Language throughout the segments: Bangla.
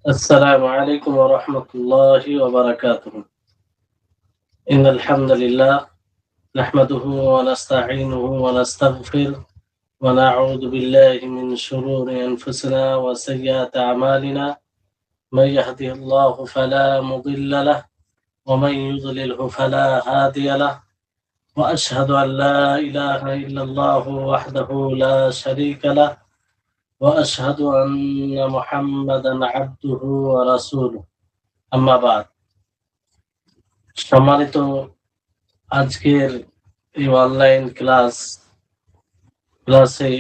السلام عليكم ورحمة الله وبركاته. إن الحمد لله نحمده ونستعينه ونستغفره ونعوذ بالله من شرور أنفسنا وسيئات أعمالنا. من يهده الله فلا مضل له ومن يضلله فلا هادي له، وأشهد أن لا إله إلا الله وحده لا شريك له، وأشهد أن محمدا عبده ورسوله. أما بعد। সম্মানিত আজকের এই অনলাইন ক্লাসে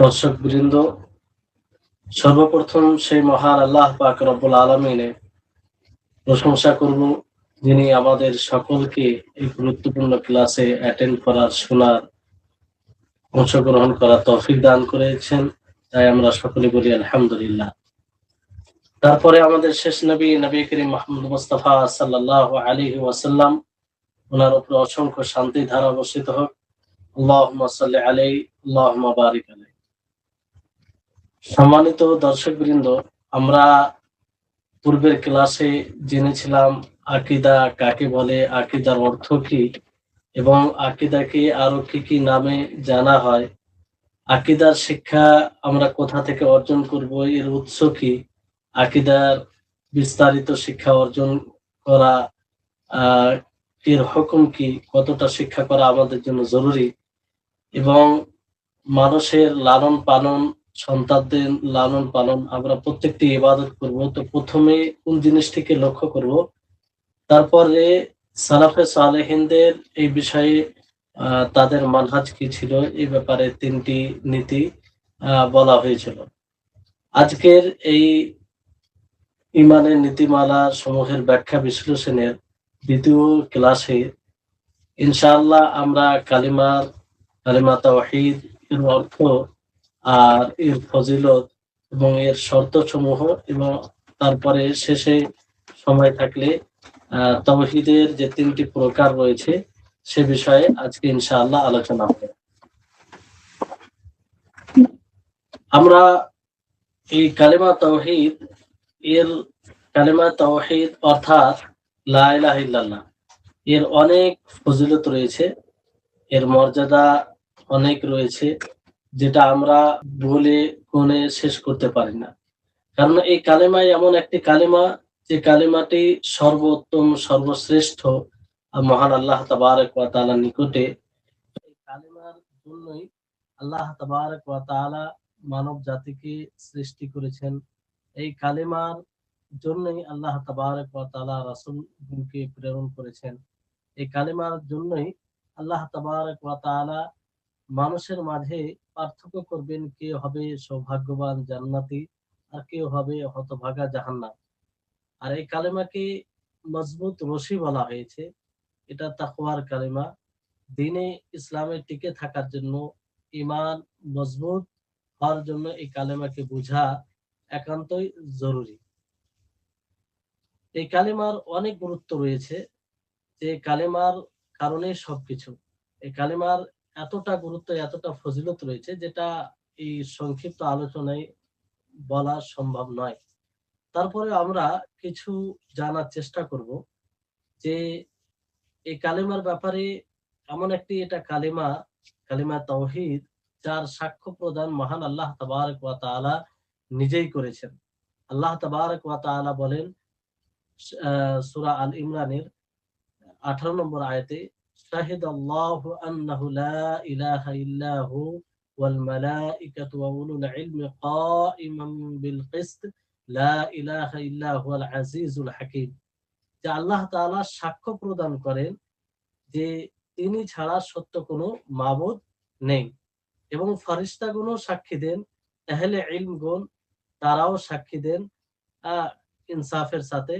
দর্শক বৃন্দ, সর্বপ্রথম সেই মহান আল্লাহ পাক রব্বুল আলামিনের প্রশংসা করব, যিনি আমাদের সকলকে এই গুরুত্বপূর্ণ ক্লাসে অ্যাটেন্ড করার, শোনার, অংশগ্রহণ করার তৌফিক দান করেছেন। তাই আমরা সকলে বলি আলহামদুলিল্লাহ। তারপরে আমাদের শেষ নবী করিম মুহাম্মদ মুস্তাফা সাল্লাল্লাহু আলাইহি ওয়াসাল্লাম, ওনার উপর অসংখ্য শান্তি ধারা বর্ষিত হোক। আল্লাহুম্মা সাল্লি আলাইহি আল্লাহুম্মা বারিক আলাইহি। সম্মানিত দর্শকবৃন্দ, আমরা পূর্বের ক্লাসে জেনেছিলাম আকীদা কাকে বলে, আকীদার অর্থ কি, এবং আকীদাকে আরো কি কি নামে জানা হয়, আকীদার শিক্ষা আমরা কোথা থেকে অর্জন করব, এর উৎস কি, আকীদার বিস্তারিত শিক্ষা অর্জন করা এর হুকুম কি, কতটা শিক্ষা করা আমাদের জন্য জরুরি, এবং মানুষের লালন পালন, সন্তানদের লালন পালন, আমরা প্রত্যেকটি ইবাদত করব, তো প্রথমে কোন জিনিসটিকে লক্ষ্য করব, তারপরে সালাফে সালেহিনদের এই বিষয়ে তাদের মানহাজ কি ছিল, এই ব্যাপারে তিনটি নীতি বলা হয়েছিল। আজকের এই ইমানের নীতিমালা সমূহের ব্যাখ্যা বিশ্লেষণের দ্বিতীয় ক্লাসে ইনশাআল্লাহ আমরা কালিমা তাওহীদ এর অর্থ আর এর ফজিলত এবং এর শর্ত সমূহ, এবং তারপরে শেষে সময় থাকলে তাওহীদের যে তিনটি প্রকার রয়েছে সে বিষয়ে আজকে ইনশাআল্লাহ আলোচনা হবে। আমরা এই কালিমা তাওহীদ অর্থাৎ লা ইলাহা ইল্লাল্লাহ, এর অনেক ফজিলত রয়েছে, এর মর্যাদা অনেক রয়েছে, যেটা আমরা বলে গুণে শেষ করতে পারি না। কারণ এই কালেমাই এমন একটি কালেমা, যে কালেমাটি সর্বোত্তম, সর্বশ্রেষ্ঠ মহান আল্লাহ তাবারক ওয়া তাআলার নিকটে। এই কালেমার জন্যই আল্লাহ তাবারক ওয়া তাআলা মানব জাতিকে সৃষ্টি করেছেন। এই কালেমার জন্যই আল্লাহ তাবারক ওয়া তাআলা রাসূলকে প্রেরণ করেছেন। এই কালেমার জন্যই আল্লাহ তাবারক ওয়া তাআলা মানুষের মাঝে পার্থক্য করবেন, কে হবে সৌভাগ্যবান জান্নাতি আর কেউ হবে হতভাগা জাহান্নাম। আর এই কালেমাকে মজবুত রশি বলা হয়েছে। এটা তাকওয়ার কালেমা। দ্বীনে ইসলামে টিকে থাকার জন্য, ঈমান মজবুত হওয়ার জন্য এই কালেমাকে বোঝা একান্তই জরুরি। এই কালেমার অনেক গুরুত্ব রয়েছে, যে কালেমার কারণে সবকিছু। এই কালেমার এতটা গুরুত্ব, এতটা ফজিলত রয়েছে, যেটা এই সংক্ষিপ্ত আলোচনায় বলা সম্ভব নয়। তারপরে আমরা কিছু জানার চেষ্টা করব যে এই কালেমার ব্যাপারে। এমন একটি এটা কালিমা তাওহীদ, যার সাক্ষ্য প্রদান মহান আল্লাহ তাবারক ওয়া তাআলা নিজেই করেছেন। আল্লাহ তাবারক ওয়া তাআলা বলেন সূরা আল ইমরানের 18 নম্বর আয়াতে, শাহিদাল্লাহু আন্নাহু লা ইলাহা ইল্লাহু ওয়াল মালাইকাতু ওয়া উলুল ইলমি কাইমান বিল কিসত লা ইলাহা ইল্লা হুয়াল আজিজুল হাকীম। যে আল্লাহ তাআলা সাক্ষ্য প্রদান করেন যে তিনি ছাড়া সত্য কোনো মাবুদ নেই, এবং ফেরেশতাগণও সাক্ষী দেন, আহলে ইলমগণ তারাও সাক্ষী দেন ইনসাফের সাথে।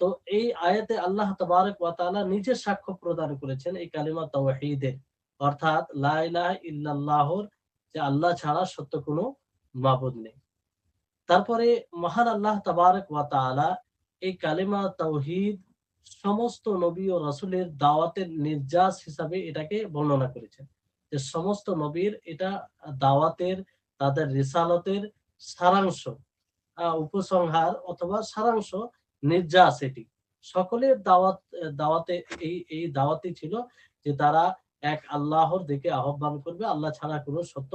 তো এই আয়াতে আল্লাহ তাবারক ওয়া তাআলা নিজে সাক্ষ্য প্রদান করেছেন এই কালিমা তাওহীদের, অর্থাৎ লা ইলাহা ইল্লাল্লাহর, যে আল্লাহ ছাড়া সত্য কোনো মাবুদ নেই। তারপরে মহান আল্লাহ তাবারক ওয়া তাআলা এই কালিমা তাওহীদ সমস্ত নবী ও রাসূলের দাওয়াতের নির্যাস হিসাবে এটাকে বর্ণনা করেছেন, যে সমস্ত নবীর এটা দাওয়াতের, তাদের রিসালতের সারাংশ। উপসংহার অথবা সারাংশ নির্যাস এটি। সকলের দাওয়াতে এই দাওয়াতই ছিল যে তারা এক আল্লাহর দিকে আহ্বান করবে, আল্লাহ ছাড়া কোনো সত্য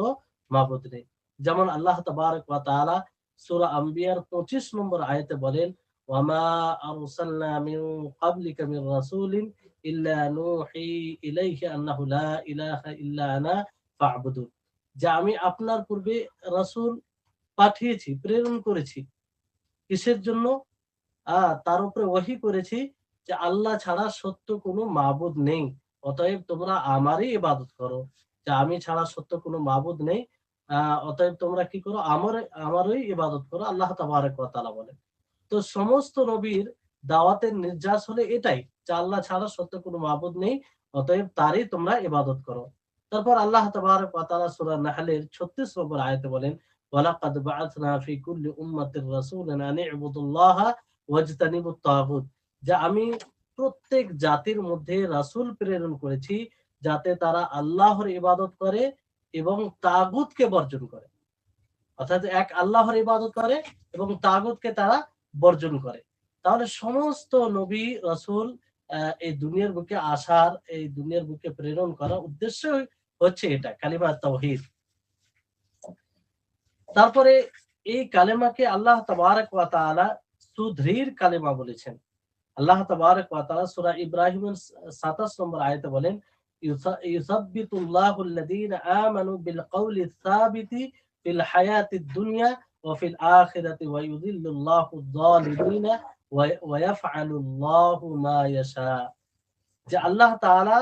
মাবুদ নেই। যেমন আল্লাহ তাবারক ওয়া তাআলা সূরা আম্বিয়ার 25 নম্বর আয়াতে বলেন, ওয়ামা আরসালনা মিন ক্বাবলিকা মির রাসূলিন ইল্লা নূহি ইলাইহি আন্নাহু লা ইলাহা ইল্লা আনা ফা'বুদুন। যে আমি আপনার পূর্বে রাসূল পাঠিয়েছি, প্রেরণ করেছি। কিসের জন্য? তার উপরে ওহী করেছি যে আল্লাহ ছাড়া সত্য কোনো মাবুদ নেই, অতএব তোমরা আমারই ইবাদত করো। যে আমি ছাড়া সত্য কোনো মাবুদ নেই, অতএব তোমরা কি করো? আমারই ইবাদত করো, আল্লাহ তাবারক ওয়া তাআলা বলেন। তো সমস্ত নবীর দাওয়াতের নির্যাস হলে এটাই যে আল্লাহ ছাড়া সত্য কোনো মাবুদ নেই, অতএব তারই তোমরা ইবাদত করো। তারপর আল্লাহ তাবারক ওয়া তাআলা সূরা নাহলের 36 নম্বর আয়াতে বলেন, ওয়ালাকাদ বাআসনা ফি কুল্লি উম্মাতির রাসূলান আন ইবুদুল্লাহা ওয়াজতানিবুত তাগুত। যে আমি প্রত্যেক জাতির মধ্যে রাসূল প্রেরণ করেছি যাতে তারা আল্লাহর ইবাদত করে এবং তাগুতকে বর্জন করে। অর্থাৎ এক আল্লাহর ইবাদত করে এবং তাগুতকে তারা বর্জন করে। তাহলে সমস্ত নবী রাসূল এই দুনিয়ার বুকে আসার, এই দুনিয়ার বুকে প্রেরণ করার উদ্দেশ্য হচ্ছে এটা, কালিমা তাওহীদ। তারপরে এই কালেমাকে আল্লাহ তাবারক ওয়া তাআলা সুদৃঢ় কালেমা বলেছেন। আল্লাহ তাবারক ওয়া তাআলা সূরা ইব্রাহিমের 27 নম্বর আয়াতে বলেন, ইউসাব্বিতুল্লাহু আল্লাযীনা আমানু বিল কওলি সাবিতি ফিল হায়াতিদ দুনিয়া ওয়া ফিল আখিরাতি ওয়া ইউযিল্লুল্লাহু আয-যালিমিনা ওয়া ইয়াফআলুল্লাহু মা ইয়াশা। যে আল্লাহ তাআলা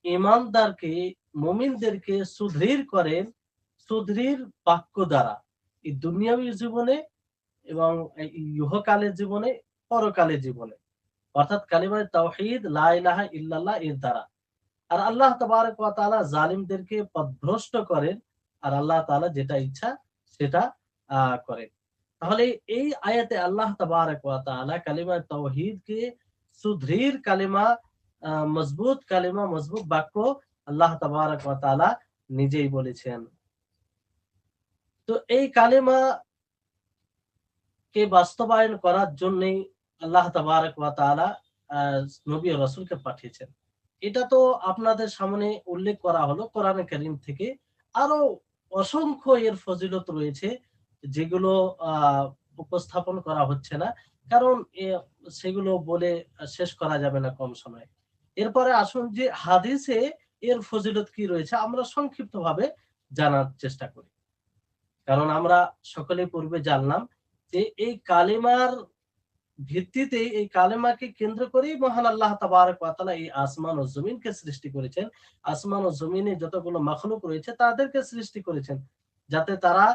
ঈমানদারকে, মুমিনদেরকে সুদৃঢ় করেন সুদৃঢ় বাক্য দ্বারা, এই দুনিয়াবী জীবনে এবং এই ইহকালের জীবনে, পরকালের জীবনে। অর্থাৎ কালিমা তাওহীদ লা ইলাহা ইল্লাল্লাহ এর দ্বারা। আর আল্লাহ তাবারক ওয়া তাআলা জালিমদেরকে পথভ্রষ্ট করেন, আর আল্লাহ তাআলা যেটা ইচ্ছা সেটা করেন। তাহলে এই আয়াতে আল্লাহ তাবারক ওয়া তাআলা কালিমা তাওহীদকে সুদৃঢ় কালিমা, মজবুত কালিমা, মজবুত বাক্য আল্লাহ তাবারক ওয়া তাআলা নিজেই বলেছেন। তো এই কালিমা কে বাস্তবায়ন করার জন্যই আল্লাহ তাবারক ওয়া তাআলা নবী ও রাসূলকে পাঠিয়েছেন। এটা তো আপনাদের সামনে উল্লেখ করা হলো কোরআনে কারীম থেকে। আরো অসংখ্য এর ফজিলত রয়েছে যেগুলো উপস্থাপন করা হচ্ছে না, কারণ সেগুলো বলে শেষ করা যাবে না কম সময়ে। এরপরে আসুন যে হাদিসে এর ফজিলত কি রয়েছে আমরা সংক্ষিপ্তভাবে জানার চেষ্টা করি। কারণ আমরা সকলে পূর্বে জানলাম যে এই কালিমার ভিত্তিতে, এই কালেমাকে কেন্দ্র করেই মহান আল্লাহ তাবারক ওয়া তাআলা এই আসমান ও জমিনকে সৃষ্টি করেছেন। আসমান ও জমিনে যতগুলো মাখলুক রয়েছে তাদেরকে সৃষ্টি করেছেন যাতে তারা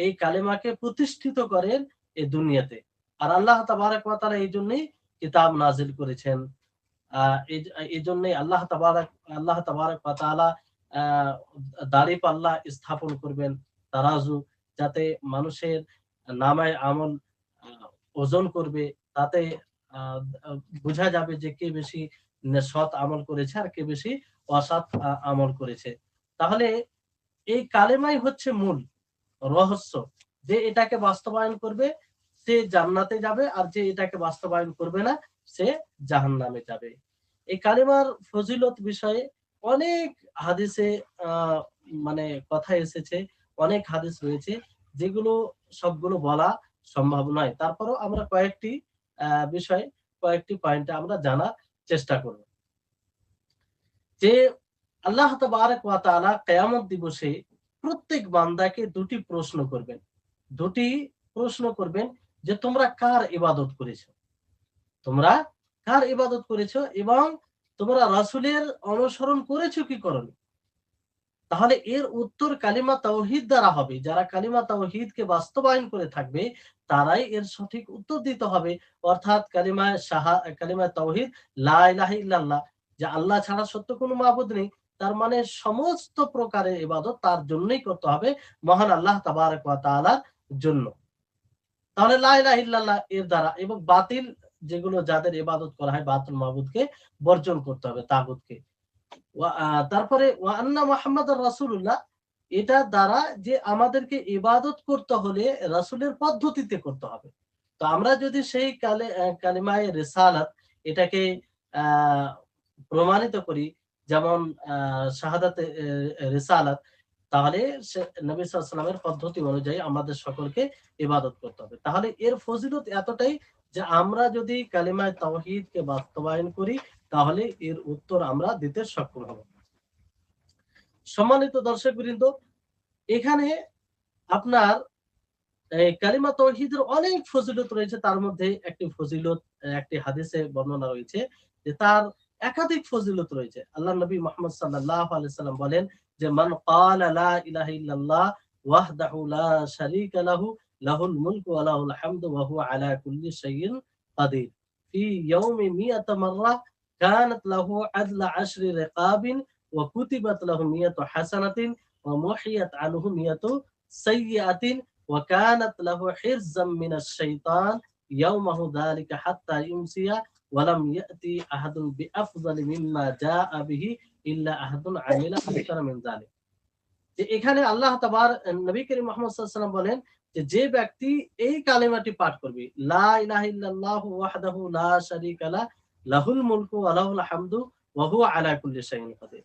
এই কালেমাকে প্রতিষ্ঠিত করেন এই দুনিয়াতে। আর আল্লাহ তাবারক ওয়া তাআলা এই জন্যই কিতাব নাজিল করেছেন। এই জন্যই আল্লাহ তাবারক ওয়া তাআলা দাঁড়িপাল্লা স্থাপন করবেন, তারাজু, যাতে মানুষের নামায় আমল ওজন করবে, তাতে বোঝা যাবে যে কে বেশি সৎ আমল করেছে আর কে বেশি অসৎ আমল করেছে। তাহলে এই কালেমাই হচ্ছে মূল রহস্য। যে এটাকে বাস্তবায়ন করবে সে জান্নাতে যাবে, আর যে এটাকে বাস্তবায়ন করবে না সে জাহান্নামে যাবে। এই কালেমার ফজিলত বিষয়ে অনেক হাদিসে মানে কথা এসেছে, অনেক হাদিস রয়েছে যেগুলো সবগুলো বলা সম্ভব নয়। তারপরও আমরা কয়েকটি বিষয়, কয়েকটি পয়েন্টে আমরা জানার চেষ্টা করব। যে আল্লাহ তাবারক ওয়া তাআলা কিয়ামত দিবসে প্রত্যেক বান্দাকে দুটি প্রশ্ন করবেন যে তোমরা কার ইবাদত করেছো, তোমরা কার ইবাদত করেছো এবং তোমরা রাসূলের অনুসরণ করেছো কি করনি। তাহলে এর উত্তর কালিমা তাওহীদ দ্বারা হবে। যারা কালিমা তাওহীদকে বাস্তবায়ন করে থাকবে তারাই এর সঠিক উত্তর দিতে হবে। অর্থাৎ কালিমা তাওহীদ লা ইলাহা ইল্লাল্লাহ, যে আল্লাহ ছাড়া সত্য কোনো মাবুদ নেই, তার মানে সমস্ত প্রকারের ইবাদত তার জন্যই করতে হবে, মহান আল্লাহ তাবারক ওয়া তাআলার জন্য। তাহলে লা ইলাহা ইল্লাল্লাহ এর দ্বারা, এবং বাতিল যেগুলো যাদের ইবাদত করা হয় বাতিল মাবুদকে বর্জন করতে হবে, তাগুতকে। তারপরে ওয়া আন্না মুহাম্মাদুর রাসূলুল্লাহ, এটা দ্বারা যে আমাদেরকে ইবাদত করতে হলে রাসূলের পদ্ধতিতে করতে হবে। তো আমরা যদি সেই কালিমায়ে রিসালাত এটাকে আহ প্রমাণিত করি, যেমন শাহাদাতে রিসালাত, তাহলে নবী সাল্লাল্লাহু আলাইহি ওয়াসাল্লামের পদ্ধতি অনুযায়ী আমাদের সকলকে ইবাদত করতে হবে। তাহলে এর ফজিলত এতটাই যে আমরা যদি কালিমায়ে তাওহীদকে বাস্তবায়ন করি তাহলে এর উত্তর আমরা দিতে সক্ষম হব। সম্মানিত দর্শকবৃন্দ, এখানে আপনার কালিমা তাওহীদের অনেক ফজিলত রয়েছে। তার মধ্যে একটি ফজিলত, একটি হাদিসে বর্ণনা রয়েছে যে তার একাধিক ফজিলত রয়েছে। আল্লাহ নবী মুহাম্মদ সাল্লাল্লাহু আলাইহি সাল্লাম বলেন যে মান ক্বালা লা ইলাহা ইল্লাল্লাহ ওয়াহদাহু লা শারীকা লাহু লাহুল মুলকু ওয়া লাহুল হামদু ওয়া হুয়া আলা কুল্লি শাইইন কাদির ফি ইয়াউমি মিয়াতা মাররা কানাত লাহু আদলা 10 রিকাবিন ওয়া কুতিবাত লাহু মিয়াতু হাসানাতিন ওয়া মুহিয়াত আনহু মিয়াতু সাইয়্যাতিন وكانت له حرزا من الشيطان يومه ذلك حتى يمسي ولم يأتي أحد بأفضل مما جاء به إلا أحد عمل أكثر من ذلك। যে এখানে আল্লাহ তাবার নবী করিম মুহাম্মদ সাল্লাল্লাহু আলাইহি ওয়াসাল্লাম বলেন যে ব্যক্তি এই কালিমাটি পাঠ করবে, লা ইলাহা ইল্লাল্লাহু ওয়াহদাহু লা শারীকা লাহু লাহুল মুলকু ওয়া লাহুল হামদু ওয়া হুয়া আলা কুল্লি শাইইন কাদির,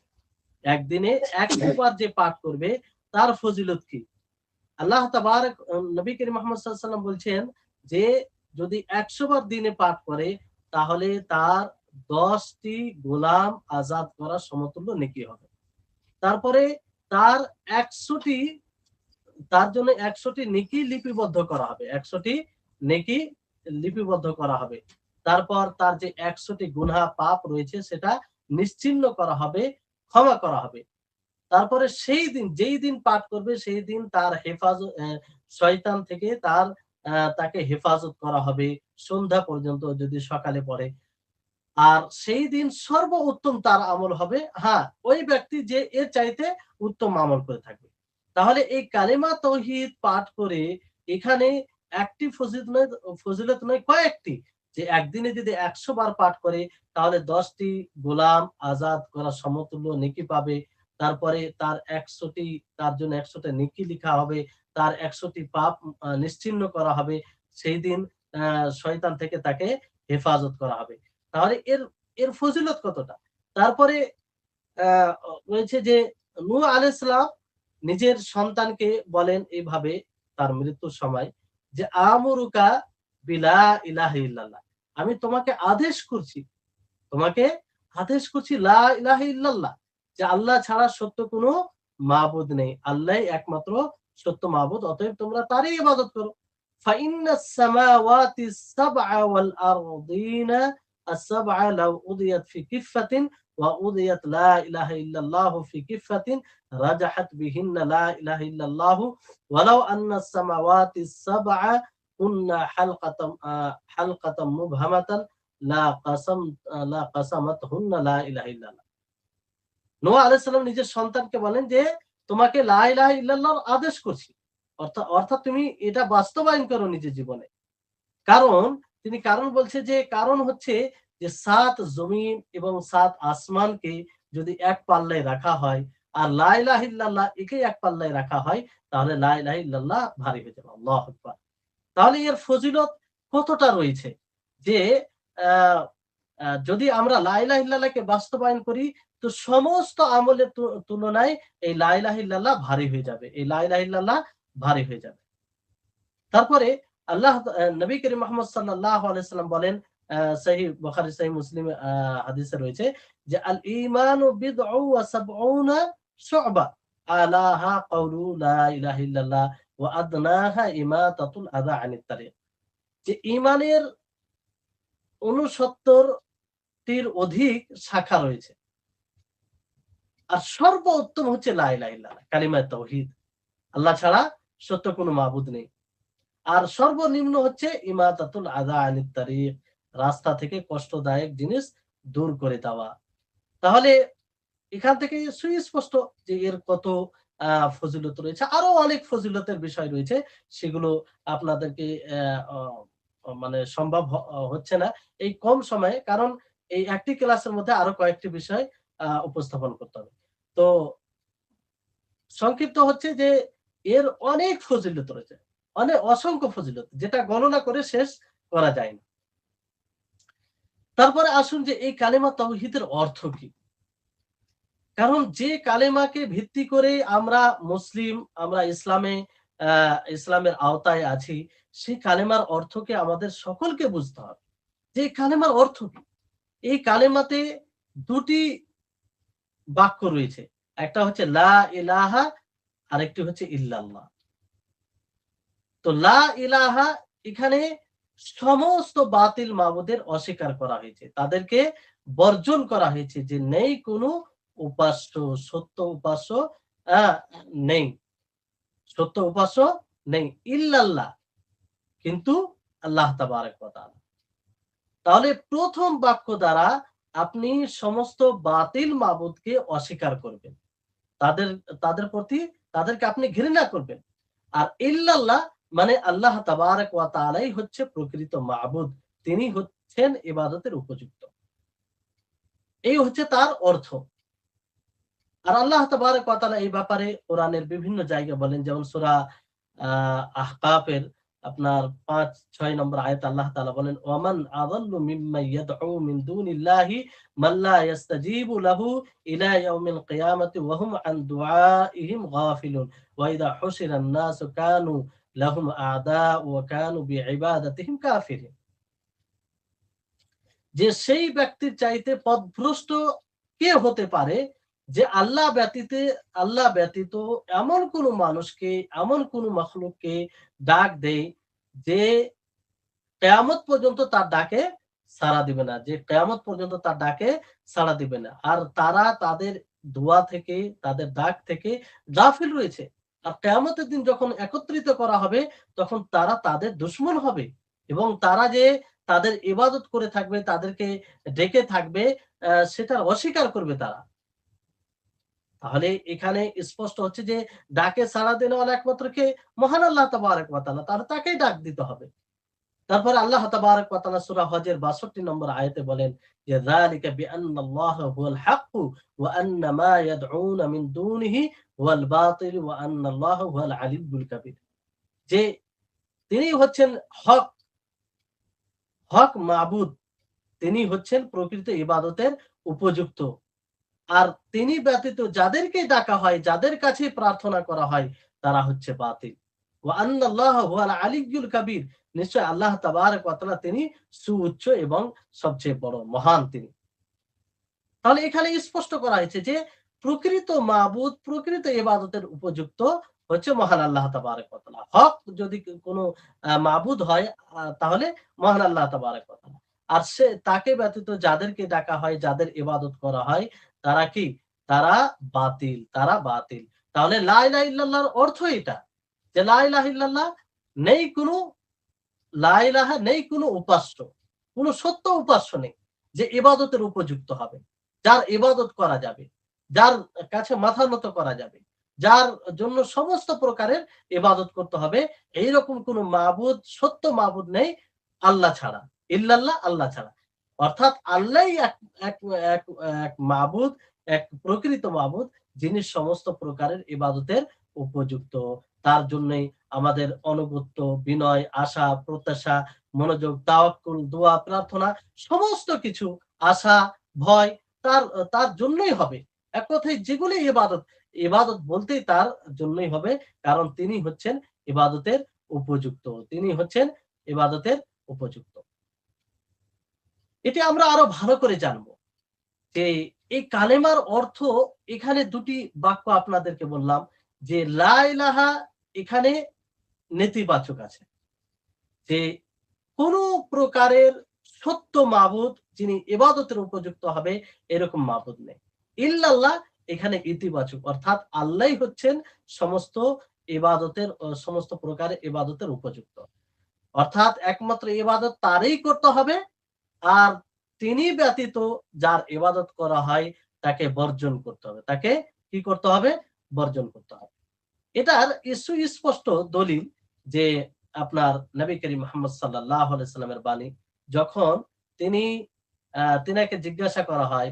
একদিনে 100 বার যে পাঠ করবে তার ফজিলত কি? আল্লাহ তাবারক নবী করিম মুহাম্মদ সাল্লাল্লাহু আলাইহি ওয়াসাল্লাম বলছেন যে যদি 100 বার দিনে পাঠ করে তাহলে তার 10টি গোলাম আজাদ করার সমতুল্য নেকি হবে। তারপরে তার 100টি, তার জন্য 100টি নেকি লিপিবদ্ধ করা হবে, 100টি নেকি লিপিবদ্ধ করা হবে। তারপর তার যে 100টি গুনাহ পাপ রয়েছে সেটা নিশ্চিহ্ন করা হবে, ক্ষমা করা হবে। তারপরে সেই দিন, যেই দিন পাঠ করবে সেই দিন তার হেফাজত, শয়তান থেকে তাকে হেফাজত করা হবে সন্ধ্যা পর্যন্ত যদি সকালে পড়ে। আর সেই দিন সর্বোত্তম তার আমল হবে, হ্যাঁ, ওই ব্যক্তি যে এর চাইতে উত্তম আমল করে থাকবে। তাহলে এই কালিমা তাওহীদ পাঠ করে এখানে একটি ফজিলত নয় কয়েকটি, যে একদিনে যদি 100 বার পাঠ করে তাহলে 10টি গোলাম আজাদ করা সমতুল্য নেকি পাবে। তারপরে তার 100টি, তার জন্য 100টা নেকি লিখা হবে, তার 100টি পাপ নিশ্চিহ্ন করা হবে, সেই দিন শয়তান থেকে তাকে হেফাজত করা হবে। তাহলে এর এর ফজিলত কতটা। তারপরে রয়েছে যে নূহ আলাইহিস সালাম নিজের সন্তানকে বলেন এইভাবে তার মৃত্যুর সময় যে আমুরুকা বিলা ইলাহা ইল্লাল্লাহ, আমি তোমাকে আদেশ করছি, তোমাকে আদেশ করছি লা ইলাহা ইল্লাল্লাহ, যে আল্লাহ ছাড়া সত্য কোনো মাবুদ নেই, আল্লাহই একমাত্র সত্য মাবুদ, অতএব তোমরা তারই ইবাদত করো। ফাইন্নাস সামাওয়াতি সাবআ ওয়াল আরদিনা السبعة لو أضيت في كفة وأضيت لا إله إلا الله في كفة رجحت بهن لا إله إلا الله ولو أن السماوات السبعة كنا حلقة مبهمة لا قسمتهن لا إله إلا الله। নূহ আলাইহিস সালাম নিজের সন্তানকে বলেন যে তোমাকে লা ইলাহা ইল্লাল্লাহর আদেশ করছি, অর্থাৎ তুমি এটা বাস্তবায়ন করো নিজের জীবনে। কারণ বলছে যে কারণ হচ্ছে যে 7 জমিন এবং 7 আসমানকে যদি এক পাল্লায় রাখা হয় আর লা ইলাহা ইল্লাল্লাহ একে এক পাল্লায় রাখা হয় তাহলে লা ইলাহা ইল্লাল্লাহ ভারী হয়ে যাবে। আল্লাহু আকবার। তাহলে এর ফজিলত কতটা রয়েছে যে যদি আমরা লা ইলাহা ইল্লাল্লাহকে বাস্তবায়ন করি তো সমস্ত আমলের তুলনায় এই লা ইলাহা ইল্লাল্লাহ ভারী হয়ে যাবে, এই লা ইলাহা ইল্লাল্লাহ ভারী হয়ে যাবে। তারপরে নবী করিম মুহাম্মদ সাল্লাল্লাহু আলাইহি সাল্লাম বলেন, সহিহ বুখারী সহিহ মুসলিম হাদিসে রয়েছে যে আল ঈমানু বিদউ ওয়া সাবউনা শু'বা আলাহা কাউলু লা ইলাহা ইল্লাল্লাহ ওয়া আদনাহা ইমাতাতুল আযা আনিত তারিক, যে ঈমানের 69টির অধিক শাখা রয়েছে আর সর্বোত্তম হচ্ছে লা ইলাহা ইল্লাল্লাহ, কালিমা তাওহীদ, আল্লাহ ছাড়া সত্য কোনো মাবুদ নেই। আর সর্বনিম্ন হচ্ছে ইমাতাতুল আযা আনিত তারিক, রাস্তা থেকে কষ্টদায়ক জিনিস দূর করে দেওয়া। তাহলে এখান থেকে সুস্পষ্ট যে এর কত ফজিলত রয়েছে। আরো অনেক ফজিলতের বিষয় রয়েছে, সেগুলো আপনাদেরকে মানে সম্ভব হচ্ছে না এই কম সময়ে, কারণ এই একটি ক্লাসের মধ্যে আরো কয়েকটি বিষয় উপস্থাপন করতে হবে। তো সংক্ষিপ্ত হচ্ছে যে এর অনেক ফজিলত রয়েছে, অনেক অসংখ্য ফজিলত, যেটা গণনা করে শেষ করা যায় না। তারপরে আসুন যে এই কালেমা তাওহীদের অর্থ কি? কারণ যে কালেমাকে ভিত্তি করে আমরা মুসলিম, আমরা ইসলামের আওতায় আছি, সেই কালেমার অর্থকে আমাদের সকলকে বুঝতে হবে যে এই কালেমার অর্থ কি। এই কালেমাতে দুটি বাক্য রয়েছে, একটা হচ্ছে লা ইলাহা, আরেকটি হচ্ছে ইল্লাল্লাহ। তো লা ইলাহা, এখানে সমস্ত বাতিল মাবুদের অস্বীকার করা হয়েছে, তাদেরকে বর্জন করা হয়েছে, যে নেই কোনো উপাস্য, সত্য উপাস্য নেই, সত্য উপাস্য নেই ইল্লাল্লাহ, কিন্তু আল্লাহ তাবারক ওয়া তাআলা। তাহলে প্রথম বাক্য দ্বারা আপনি সমস্ত বাতিল মাবুদকে অস্বীকার করবেন, তাদের তাদের প্রতি তাদেরকে আপনি ঘৃণা করবেন। আর ইল্লাল্লাহ মানে আল্লাহ তাবারক ওয়া তাআলাই হচ্ছে প্রকৃত মাবুদ, তিনি হচ্ছেন ইবাদতের উপযুক্ত। এই হচ্ছে তার অর্থ। আর আল্লাহ তাবারক ওয়া তাআলা এই ব্যাপারে কোরআনের বিভিন্ন জায়গায় বলেন, যেমন সূরা আহকাফের আপনার ৫-৬ নম্বর আয়াতে আল্লাহ তাআলা বলেন, ওয়ামান আযাল্লু মিম্মান ইয়াদউ মিন দুনিল্লাহি মান লা ইস্তাজিবু লাহু ইলা ইয়াউমিল কিয়ামাতি ওয়া হুম আন দুআইহিম গাফিলুন ওয়া ইযা হুশিরান নাসু কানু লাহুম আ'দা ওয়া কানু বিইবাদাতিহিম কাফিরিন। যে সেই ব্যক্তির চাইতে পথভ্রষ্ট কে হতে পারে, যে আল্লাহ ব্যতীত এমন কোন মানুষকে, এমন কোন মাখলুককে ডাক দেয়, যে কিয়ামত পর্যন্ত তার ডাকে সাড়া দিবে না, যে কিয়ামত পর্যন্ত তার ডাকে সাড়া দিবে না। আর তারা তাদের দোয়া থেকে, তাদের ডাক থেকে গাফিল রয়েছে। আর কিয়ামতের দিন যখন একত্রিত করা হবে, তখন তারা তাদের দুশমন হবে, এবং তারা যে তাদের ইবাদত করে থাকবে, তাদেরকে ডেকে থাকবে, সেটা অস্বীকার করবে তারা। তাহলে এখানে স্পষ্ট হচ্ছে যে ডাকে সাড়া দেওয়ালা একমাত্র কে? মহান আল্লাহ তাবারক ওয়া তাআলা, তাহলে তাকেই ডাক দিতে হবে। তারপরে আল্লাহ তাবারক ওয়া তাআলা সূরা হজের ৬২ নম্বর আয়াতে বলেন যে যালিকা বিআন্নাল্লাহ হুয়াল হাক্কু ওয়া আন্না মা ইয়াদউনা মিন দুনিহি হুয়াল বাতিল ওয়া আন্নাল্লাহ হুয়াল আলিয়্যুল কাবীর। যে তিনি হচ্ছেন হক, হক মাবুদ, তিনি হচ্ছেন প্রকৃত ইবাদতের উপযুক্ত। আর তিনি ব্যতীত যাদেরকে ডাকা হয়, যাদের কাছে প্রার্থনা করা হয়, তারা হচ্ছে বাতিল। ওয়া আন্নাল্লাহ হুয়াল আলিয়্যুল কাবীর, নিশ্চয় আল্লাহ তাবারক ওয়া তাআলা তিনি সুউচ্চ এবং সবচেয়ে বড় মহান তিনি। তাহলে এখানে স্পষ্ট করা হয়েছে যে প্রকৃত মাবুদ, প্রকৃত ইবাদতের উপযুক্ত হচ্ছে মহান আল্লাহ তাবারক ওয়া তাআলা। হক যদি কোনো মাবুদ হয়, তাহলে মহান আল্লাহ তাবারক ওয়া তাআলা। আর সে তাকে ব্যতীত যাদেরকে ডাকা হয়, যাদের ইবাদত করা হয়, তারা কি? তারা বাতিল, তারা বাতিল। তাহলে লা ইলাহা ইল্লাল্লাহর অর্থ এটা, যে লা ইলাহা ইল্লাল্লাহ, নেই কোনো, লা ইলাহা নেই কোনো উপাস্য, কোনো সত্য উপাস্য নেই যে ইবাদতের উপযুক্ত হবে, যার ইবাদত করা যাবে, যার কাছে মাথা নত করা যাবে, যার জন্য সমস্ত প্রকারের ইবাদত করতে হবে, এইরকম কোনো মাবুদ, সত্য মাবুদ নেই আল্লাহ ছাড়া, ইল্লাল্লাহ, আল্লাহ ছাড়া। অর্থাৎ আল্লাহই এক এক এক এক মাবুদ, এক প্রকৃত মাবুদ, যিনি সমস্ত প্রকারের ইবাদতের উপযুক্ত। তার জন্যই আমাদের আনুগত্য, বিনয়, আশা, প্রত্যাশা, মনোযোগ, তাওয়াক্কুল, দোয়া, প্রার্থনা, সমস্ত কিছু, আশা, ভয় তার তার জন্যই হবে। এক কথায় যেগুলি ইবাদত, ইবাদত বলতেই তার জন্যই হবে, কারণ তিনি হচ্ছেন ইবাদতের উপযুক্ত। তিনি হচ্ছেন ইবাদতের উপযুক্ত। এটি আমরা আরো ভালো করে জানবো যে এই কালেমার অর্থ, এখানে দুটি বাক্য আপনাদেরকে বললাম, যে লা ইলাহা এখানে নেতিবাচক আছে, যে কোন প্রকারের সত্য মাবুদ যিনি ইবাদতের উপযুক্ত হবে, এরকম মাবুদ নেই। ইল্লাল্লাহ এখানে ইতিবাচক, অর্থাৎ আল্লাহই হচ্ছেন সমস্ত ইবাদতের, সমস্ত প্রকারের ইবাদতের উপযুক্ত। অর্থাৎ একমাত্র ইবাদত তারই করতে হবে, আর তিনি ব্যতীত যার ইবাদত করা হয়, তাকে বর্জন করতে হবে। তাকে কি করতে হবে? বর্জন করতে হবে। এটার সুস্পষ্ট দলিল যে আপনার নবী করিম মুহাম্মদ সাল্লাল্লাহু আলাইহি সাল্লামের বাণী, যখন তিনি তিনাকে জিজ্ঞাসা করা হয়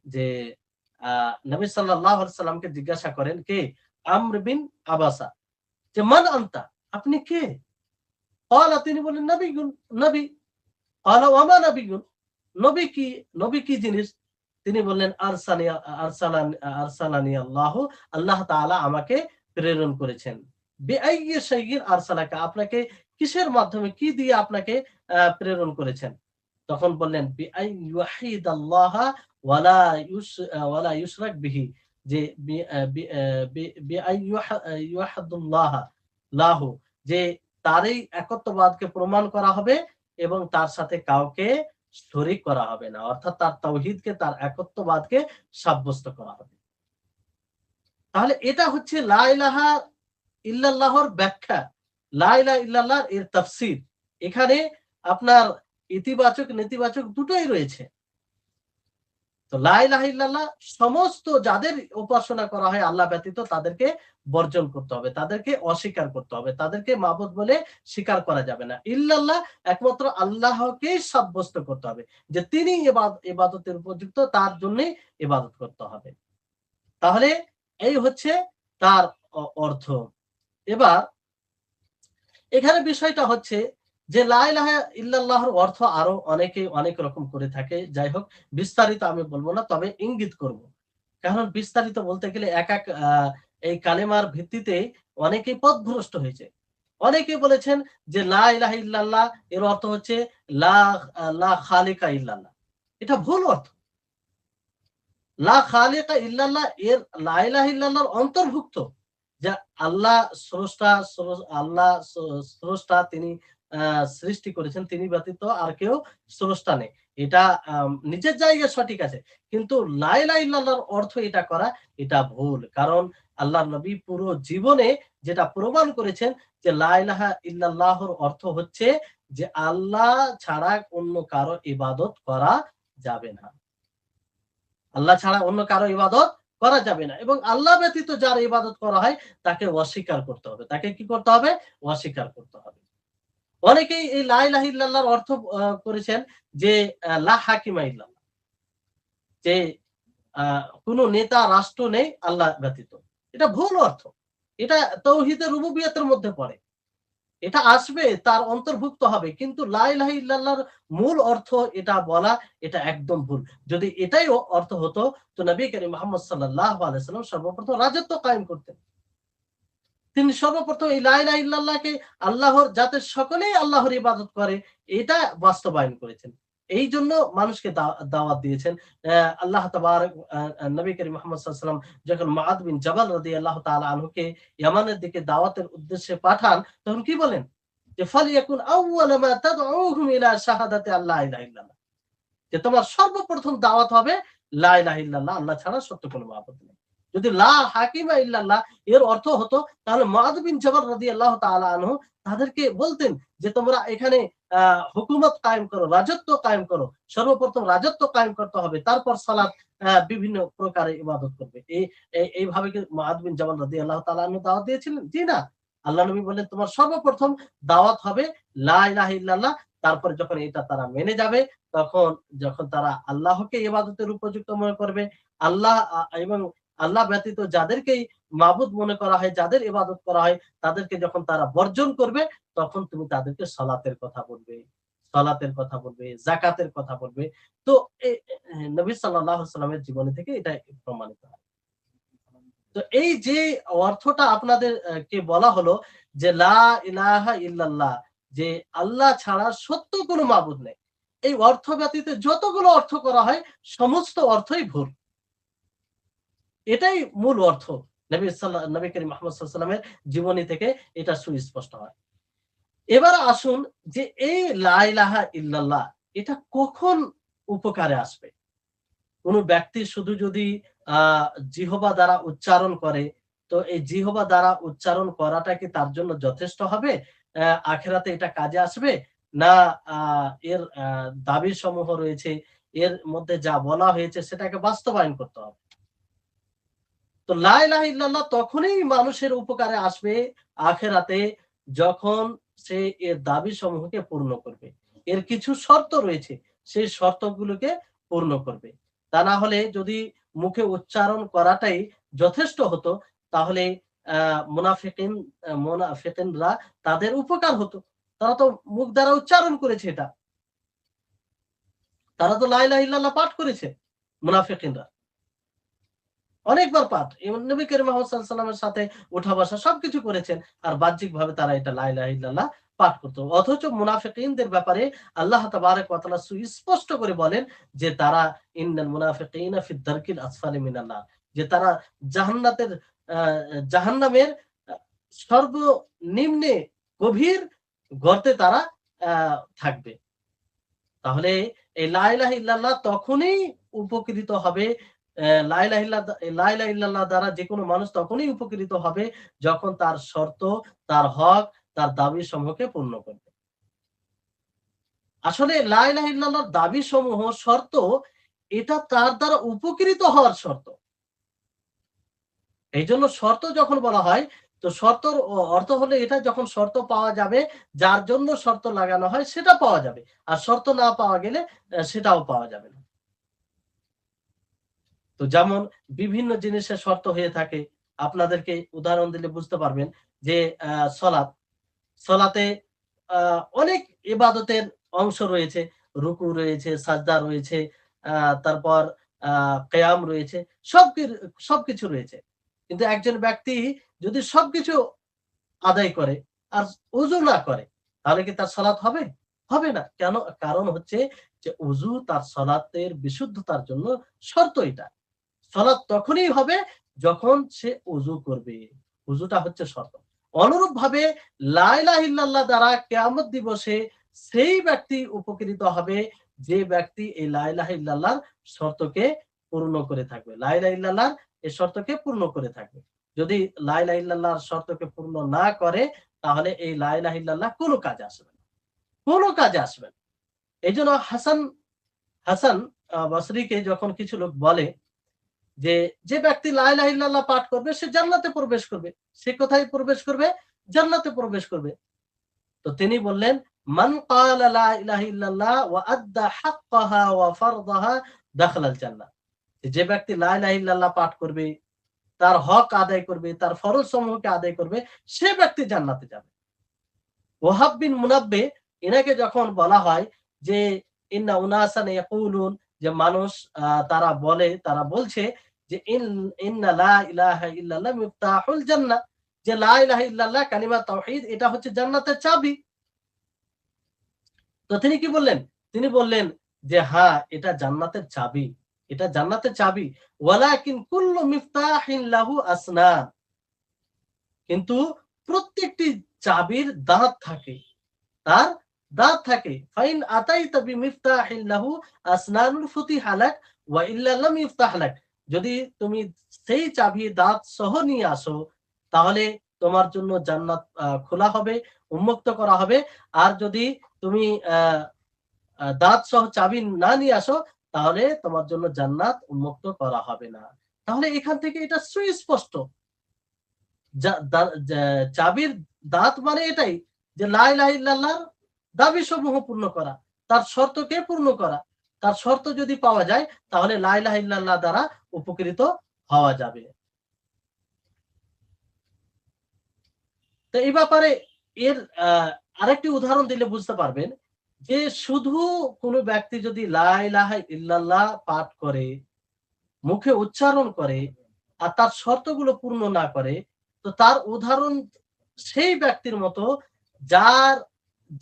যে নবী সাল্লাল্লাহু আলাইহি সাল্লামকে জিজ্ঞাসা করেন কে? আমর বিন আবাসা, যে মান আনতা, আপনি কে? ক্বালা, তিনি বলেন নবীগুন, নবী। ক্বালা ওয়া মা নবীগুন, নবী কি? নবী কি জিনিস? তিনি বললেন আরসালানি আল্লাহ, আল্লাহ তাআলা আমাকে প্রেরণ করেছেন। বিআইয়ি শাইইন আরসালাকা, আপনাকে কিসের মাধ্যমে, কি দিয়ে আপনাকে প্রেরণ করেছেন? তখন বললেন বিআই ইউহিদাল্লাহ ওয়ালা ওয়ালা ইউশরাক বিহি, যে বিআই ইউহাদুল্লাহ লাহু, যে তারই একত্ববাদকে প্রমাণ করা হবে এবং তার সাথে কাউকে শরীক করা হবে না, অর্থাৎ তার তাওহীদকে, তার একত্ববাদকে সাব্যস্ত করা হবে। তাহলে এটা হচ্ছে লা ইলাহা ইল্লাল্লাহর ব্যাখ্যা, লা ইলাহা ইল্লাল্লাহ এর তাফসীর। এখানে আপনার ইতিবাচক নেতিবাচক দুটোই রয়েছে। তো লা ইলাহা ইল্লাল্লাহ, সমস্ত যাদের উপাসনা করা হয় আল্লাহ ব্যতীত তাদেরকে বর্জন করতে হবে, তাদেরকে অস্বীকার করতে হবে, তাদেরকে মাবুদ বলে স্বীকার করা যাবে না। ইল্লাল্লাহ, একমাত্র আল্লাহকেই সাব্যস্ত করতে হবে যে তিনি ইবাদতের উপযুক্ত, তার জন্যই ইবাদত করতে হবে। তাহলে এই হচ্ছে তার অর্থ। এবার এখানে বিষয়টা হচ্ছে যে লা ইলাহা ইল্লাল্লাহর অর্থ আরো অনেকে অনেক রকম করে থাকে। যাই হোক, বিস্তারিত আমি বলবো না, তবে ইঙ্গিত করব। কারণ বিস্তারিত বলতে গেলে এক এক এই কালেমার ভিত্তিতে অনেকেই পথভ্রষ্ট হয়েছে। অনেকে বলেছেন যে লা ইলাহা ইল্লাল্লাহ এর অর্থ হচ্ছে লা লা খালিকা ইল্লাল্লাহ। এটা ভুল অর্থ। লা খালিকা ইল্লাল্লাহ এর লা ইলাহা ইল্লাল্লাহর অন্তর্ভুক্ত যে আল্লাহ স্রষ্টা, আল্লাহ স্রষ্টা, তিনি সৃষ্টি করেছেন, তিনি ব্যতীত আর কেউ স্রষ্টা নেই। এটা নিজের জায়গায় সঠিক আছে, কিন্তু লা ইলাহা ইল্লাল্লাহর অর্থ এটা করা, এটা ভুল। কারণ আল্লাহর নবী পুরো জীবনে যেটা প্রমাণ করেছেন যে লা ইলাহা ইল্লাল্লাহর অর্থ হচ্ছে যে আল্লাহ ছাড়া অন্য কারো ইবাদত করা যাবে না। আল্লাহ ছাড়া অন্য কারো ইবাদত করা যাবে না, এবং আল্লাহ ব্যতীত যার ইবাদত করা হয় তাকে অস্বীকার করতে হবে। তাকে কি করতে হবে? অস্বীকার করতে হবে। অনেকেই এই লা ইলাহা ইল্লাল্লাহর অর্থ করেছেন যে লা হাকিমা ইল্লাল্লাহ, যে কোন নেতা রাষ্ট্র নেই আল্লাহ ব্যতীত। এটা ভুল অর্থ। এটা তাওহীদের রুবুবিয়তের মধ্যে পড়ে। এটা আসবে, তার অন্তর্ভুক্ত হবে, কিন্তু লা ইলাহা ইল্লাল্লাহর মূল অর্থ এটা বলা, এটা একদম ভুল। যদি এটাই অর্থ হতো, তো নবী করিম মুহাম্মদ সাল্লাল্লাহু আলাইহি ওয়াসাল্লাম সর্বপ্রথম রাজত্ব কায়েম করতেন। তিনি সর্বপ্রথম এই লা ইলাহা ইল্লাল্লাহকে আল্লাহর, যাতে সকলেই আল্লাহর ইবাদত করে, এটা বাস্তবায়ন করেছেন। এই জন্য মানুষকে দাওয়াত দিয়েছেন। আল্লাহ তাবারক নবী করিম মুহাম্মদ সাল্লাল্লাহু আলাইহি ওয়াসাল্লাম যখন মুআদ বিন জাবাল রাদিয়াল্লাহু তাআলা আনহুকে ইয়ামানের দিকে দাওয়াতের উদ্দেশ্যে পাঠান, তখন কি বলেন? যে ফালিয়াকুন আউওয়ালা মা তাদউহুম ইলা শাহাদাতি আল্লা ইলাহা ইল্লাল্লাহ, যে তোমার সর্বপ্রথম দাওয়াত হবে লা ইলাহা ইল্লাল্লাহ, আল্লাহ ছাড়া সত্য কোনো মাবুদ নেই। যদি লা হাকিমা ইল্লাল্লাহ এর অর্থ হতো, তাহলে মুআদ বিন জাবাল রাদিয়াল্লাহু তাআলা আনহু তাদেরকে বলতেন যে তোমরা এখানে হুকুমত কায়েম করো, রাজত্ব কায়েম করো। সর্বপ্রথম রাজত্ব কায়েম করতে হবে, তারপর সালাত, বিভিন্ন প্রকারে ইবাদত করবে। এইভাবে কি মুআদ বিন জাবাল রাদিয়াল্লাহু তাআলা আনহু দাওয়াত দিয়েছিলেন? জি না। আল্লাহ নবী বললেন তোমার সর্বপ্রথম দাওয়াত হবে লা ইলাহা ইল্লাল্লাহ। তারপরে যখন এটা তারা মেনে যাবে, তখন যখন তারা আল্লাহকে ইবাদতের উপযুক্ত মনে করবে, আল্লাহ এবং আল্লাহ ব্যতীত যাদেরকেই মাবুদ মনে করা হয়, যাদের ইবাদত করা হয়, তাদেরকে যখন তারা বর্জন করবে, তখন তুমি তাদেরকে সালাতের কথা বলবে, সালাতের কথা বলবে, যাকাতের কথা বলবে। তো নবী সাল্লাল্লাহু আলাইহি ওয়াসাল্লামের জীবনী থেকে এটা প্রমাণিত হয়। তো এই যে অর্থটা আপনাদের কে বলা হলো যে লা ইলাহা ইল্লাল্লাহ, যে আল্লাহ ছাড়া সত্য কোনো মাবুদ নেই, এই অর্থ ব্যতীত যতগুলো অর্থ করা হয় সমস্ত অর্থই ভুল। এটাই মূল অর্থ। নবী করিম মুহাম্মদ সাল্লাল্লাহু আলাইহি ওয়াসাল্লামের জীবনী থেকে এটা সুস্পষ্ট হয়। এবার আসুন যে এই লা ইলাহা ইল্লাল্লাহ এটা কখন উপকারে আসবে? কোন ব্যক্তি শুধু যদি জিহবা দ্বারা উচ্চারণ করে, তো এই জিহবা দ্বারা উচ্চারণ করাটা কি তার জন্য যথেষ্ট হবে? আখিরাতে এটা কাজে আসবে? না এর দাবি সমূহ রয়েছে, এর মধ্যে যা বলা হয়েছে সেটাকে বাস্তবায়ন করতে হবে। তো লা ইলাহা ইল্লাল্লাহ তখনই মানুষের উপকারে আসবে আখিরাতে, যখন সে এর দাবি সমূহকে পূর্ণ করবে। এর কিছু শর্ত রয়েছে, সেই শর্তগুলোকে পূর্ণ করবে। তা না হলে যদি মুখে উচ্চারণ করাটাই যথেষ্ট হতো, তাহলে মুনাফিকিনরা তাদের উপকার হতো। তারা তো মুখ দ্বারা উচ্চারণ করেছে এটা। তারা তো লা ইলাহা ইল্লাল্লাহ পাঠ করেছে মুনাফিকিনরা। অনেকবার পাঠ। নবী করিম মুহাম্মদ সাল্লাল্লাহু আলাইহি ওয়াসাল্লামের সাথে উঠা বসা সবকিছু করেছেন। আর বাহ্যিকভাবে তারা এটা লা ইলাহা ইল্লাল্লাহ পাঠ করত। অথচ মুনাফিকিনদের ব্যাপারে আল্লাহ তাবারাক ওয়া তাআলা সুস্পষ্ট করে বলেন যে তারা ইন্নাল মুনাফিকিনা ফি দারকিল আসফালি মিনান নার, যে তারা জাহান্নাতের আ জাহান্নামের আ সর্বনিম্নে গভীর গর্তে তারা আ থাকবে। তাহলে এই লা ইলাহা ইল্লাল্লাহ তখনই উপকৃত হবে, লা ইলাহা ইল্লাল্লাহ দ্বারা যেকোনো মানুষ তখনই উপকৃত হবে যখন তার শর্ত, তার হক, তার দাবি সমূহকে পূর্ণ করবে। আসলে লা ইলাহা ইল্লাল্লাহর দাবি সমূহ, শর্ত, এটা তার দ্বারা উপকৃত হওয়ার শর্ত। এইজন্য শর্ত যখন বলা হয়, তো শর্তর অর্থ হলো এটা, যখন শর্ত পাওয়া যাবে, যার জন্য শর্ত লাগানো হয় সেটা পাওয়া যাবে। আর শর্ত না পাওয়া গেলে সেটাও পাওয়া যাবে না। তো যেমন বিভিন্ন জিনিসের শর্ত হয়ে থাকে, আপনাদেরকে উদাহরণ দিলে বুঝতে পারবেন যে সলাত, সলাতে অনেক ইবাদতের অংশ রয়েছে। রুকু রয়েছে, সাজদা রয়েছে, তারপর কিয়াম রয়েছে, সবকিছু রয়েছে। কিন্তু একজন ব্যক্তি যদি সবকিছু আদায় করে আর ওযু না করে, তাহলে কি তার সালাত হবে? হবে না। কেন? কারণ হচ্ছে যে ওযু তার সালাতের বিশুদ্ধতার জন্য শর্ত এটা। সালাত তখনই হবে যখন সে ওযু করবে। ওযুটা হচ্ছে শর্ত। অনুরূপভাবে লা ইলাহা ইল্লাল্লাহ দ্বারা কিয়ামত দিবসে সেই ব্যক্তি উপকৃত হবে যে ব্যক্তি এই লা ইলাহা ইল্লাল্লাহর শর্তকে পূর্ণ করে থাকবে। লা ইলাহা ইল্লাল্লাহর এই শর্তকে পূর্ণ করে থাকবে। যদি লা ইলাহা ইল্লাল্লাহর শর্তকে পূর্ণ না করে, তাহলে এই লা ইলাহা ইল্লাল্লাহ কোন কাজে আসবে না। কোন কাজে আসবে না। এজন্য হাসান হাসান বসরিকে যখন কিছু লোক বলে যে, যে ব্যক্তি লা ইলাহা ইল্লাল্লাহ পাঠ করবে সে জান্নাতে প্রবেশ করবে। সে কোথায় প্রবেশ করবে? জান্নাতে প্রবেশ করবে। তো তিনি বললেন, মান ক্বালা লা ইলাহা ইল্লাল্লাহ ওয়া আদ্দা হাক্কাহা ওয়া ফারদাহা দাখালাল জান্নাহ। যে ব্যক্তি লা ইলাহা ইল্লাল্লাহ পাঠ করবে, তার হক আদায় করবে, তার ফরজ সমূহকে আদায় করবে, সে ব্যক্তি জান্নাতে যাবে। ওহাব বিন মুনাব্বিহ, এনাকে যখন বলা হয় যে ইন্না উনাসান ইয়াকুলুন, যে মানুষ তারা বলছে যে ইন্না লা ইলাহা ইল্লাল্লাহ মিফতাহুল জান্নাহ, যে লা ইলাহা ইল্লাল্লাহ কালিমা তাওহীদ এটা হচ্ছে জান্নাতের চাবি। তো তিনি কি বললেন? তিনি বললেন যে হ্যাঁ, এটা জান্নাতের চাবি। এটা জান্নাতের চাবি। ওয়ালাকিন কুল্লু মিফতাহিন লাহু আসনান। কিন্তু প্রত্যেকটি চাবির দাঁত থাকে। তার দাঁত থাকে। ফাইন আতাইতা বিমিফতাহিন লাহু আসনানুল ফুতিহা লাক ওয়া ইল্লা লাম ইফতাহ লাক। যদি তুমি সেই চাবি দাঁত সহ নিয়ে আসো, তাহলে তোমার জন্য জান্নাত খোলা হবে, উন্মুক্ত করা হবে। আর যদি তুমি আ আ দাঁত সহ চাবি না নিয়ে আসো, তাহলে তোমার জন্য জান্নাত উন্মুক্ত করা হবে না। তাহলে এখান থেকে এটা সুস্পষ্ট। যা দা যা চাবির দাঁত মানে এটাই যে লা ইলাহা ইল্লাল্লাহর দাবিসমূহ পূর্ণ করা, তার শর্তকে পূর্ণ করা। তার শর্ত যদি পাওয়া যায়, তাহলে লা ইলাহা ইল্লাল্লাহ দ্বারা উপকৃত হওয়া যাবে। তো এই ব্যাপারে এর আ আরেকটি উদাহরণ দিলে বুঝতে পারবেন যে শুধু কোন ব্যক্তি যদি লা ইলাহা ইল্লাল্লাহ পাঠ করে, মুখে উচ্চারণ করে, আর তার শর্তগুলো পূর্ণ না করে, তো তার উদাহরণ সেই ব্যক্তির মতো যার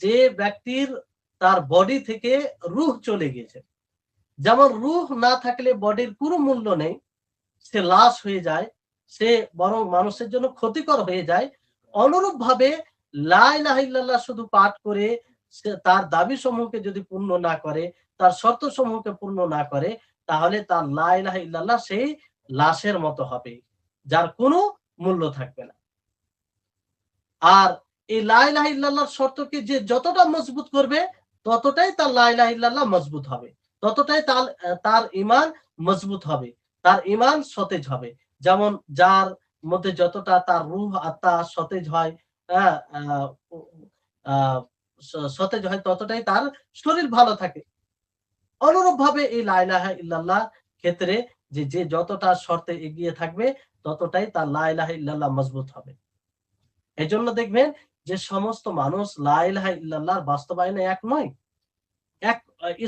যে ব্যক্তির তার বডি থেকে রূহ চলে গেছে। যেমন রূহ না থাকলে বডির কোনো মূল্য নেই, সে লাশ হয়ে যায়, সে বরং মানুষের জন্য ক্ষতিকর হয়ে যায়। অনুরূপভাবে লা ইলাহা ইল্লাল্লাহ শুধু পাঠ করে সে তার দাবি সমূহকে যদি পূর্ণ না করে, তার শর্ত সমূহকে পূর্ণ না করে, তাহলে তার লা ইলাহা ইল্লাল্লাহ সেই লাশের মতো হবে, যার কোনো মূল্য থাকবে না। আর এই লা ইলাহা ইল্লাল্লাহর শর্তকে যে যতটা মজবুত করবে, ততটাই তার লা ইলাহা ইল্লাল্লাহ মজবুত হবে। ততটাই তার ঈমান মজবুত হবে। তার ঈমান সতেজ হবে। যেমন যার মধ্যে যতটা তার রূহ আত্মা সতেজ হয়, হ্যাঁ? আ উ আ স সতেজ হয়, ততটাই তার শরীর ভালো থাকে। অনুরূপভাবে এই লা ইলাহা ইল্লাল্লাহ ক্ষেত্রে যে যতটা শর্তে এগিয়ে থাকবে, ততটাই তার লা ইলাহা ইল্লাল্লাহ মজবুত হবে। এজন্য দেখবেন যে সমস্ত মানুষ লা ইলাহা ইল্লাল্লাহর বাস্তবায়নে এক নয়, এক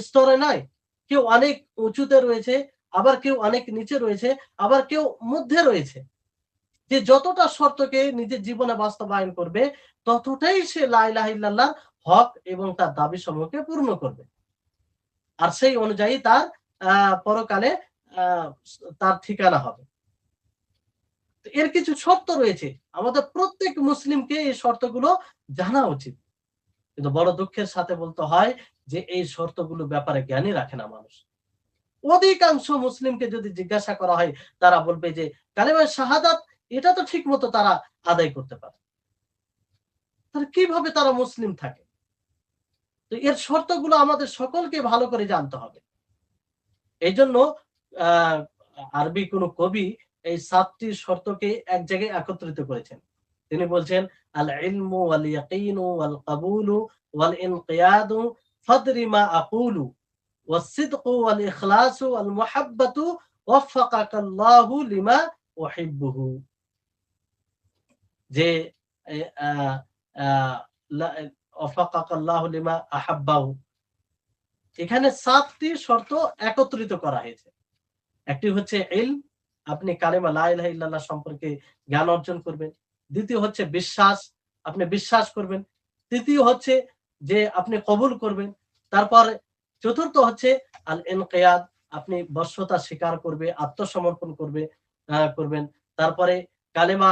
স্তরে নয়। কেউ অনেক উঁচুতে রয়েছে, আবার কেউ অনেক নিচে রয়েছে, আবার কেউ মধ্যে রয়েছে। যে যতটা শর্তকে নিজের জীবনে বাস্তবায়ন করবে, ততটাই সে লা ইলাহা ইল্লাল্লাহর হক এবং তার দাবি সমূহকে পূর্ণ করবে। আর সেই অনুযায়ী তার পরকালে আ তার ঠিকানা হবে। তো এর কিছু শর্ত রয়েছে। আমাদের প্রত্যেক মুসলিমকে এই শর্তগুলো জানা উচিত। কিন্তু বড় দুঃখের সাথে বলতে হয় যে এই শর্তগুলো ব্যাপারে জ্ঞানই রাখে না মানুষ। অধিকাংশ মুসলিমকে যদি জিজ্ঞাসা করা হয়, তারা বলবে যে কালেমায়ে শাহাদাত এটা তো ঠিকমতো তারা আদায় করতে পারে। তাহলে কিভাবে তারা মুসলিম থাকে? তো এর শর্তগুলো আমাদের সকলকে ভালো করে জানতে হবে। এইজন্য আ আরবি কোন কবি এই ৭ টি শর্তকে এক জায়গায় একত্রিত করেছেন। তিনি বলছেন, আল ইলমু ওয়াল ইয়াকিনু ওয়াল কাবুলু ওয়াল ইনকিয়াদু ফাদরি মা আকুলু ওয়াস সিদকু ওয়াল ইখলাসু ওয়াল মুহাব্বাতু ওয়াফাকাকাল্লাহু লিমা উহিব্বুহু। যে এ আ আ লা ওয়াফাকাকাল্লাহু লিমা আহাব্বাহু। এখানে ৭ টি শর্ত একত্রিত করা হয়েছে। একটি হচ্ছে ইলম, আপনি কালেমা লা ইলাহা ইল্লাল্লাহ সম্পর্কে জ্ঞান অর্জন করবেন। দ্বিতীয় হচ্ছে বিশ্বাস, আপনি বিশ্বাস করবেন। তৃতীয় হচ্ছে যে আপনি কবুল করবেন। তারপর চতুর্থ হচ্ছে আল ইনকিয়াদ, আপনি বশ্যতা স্বীকার করবে, আত্মসমর্পণ করবেন। তারপরে কালেমা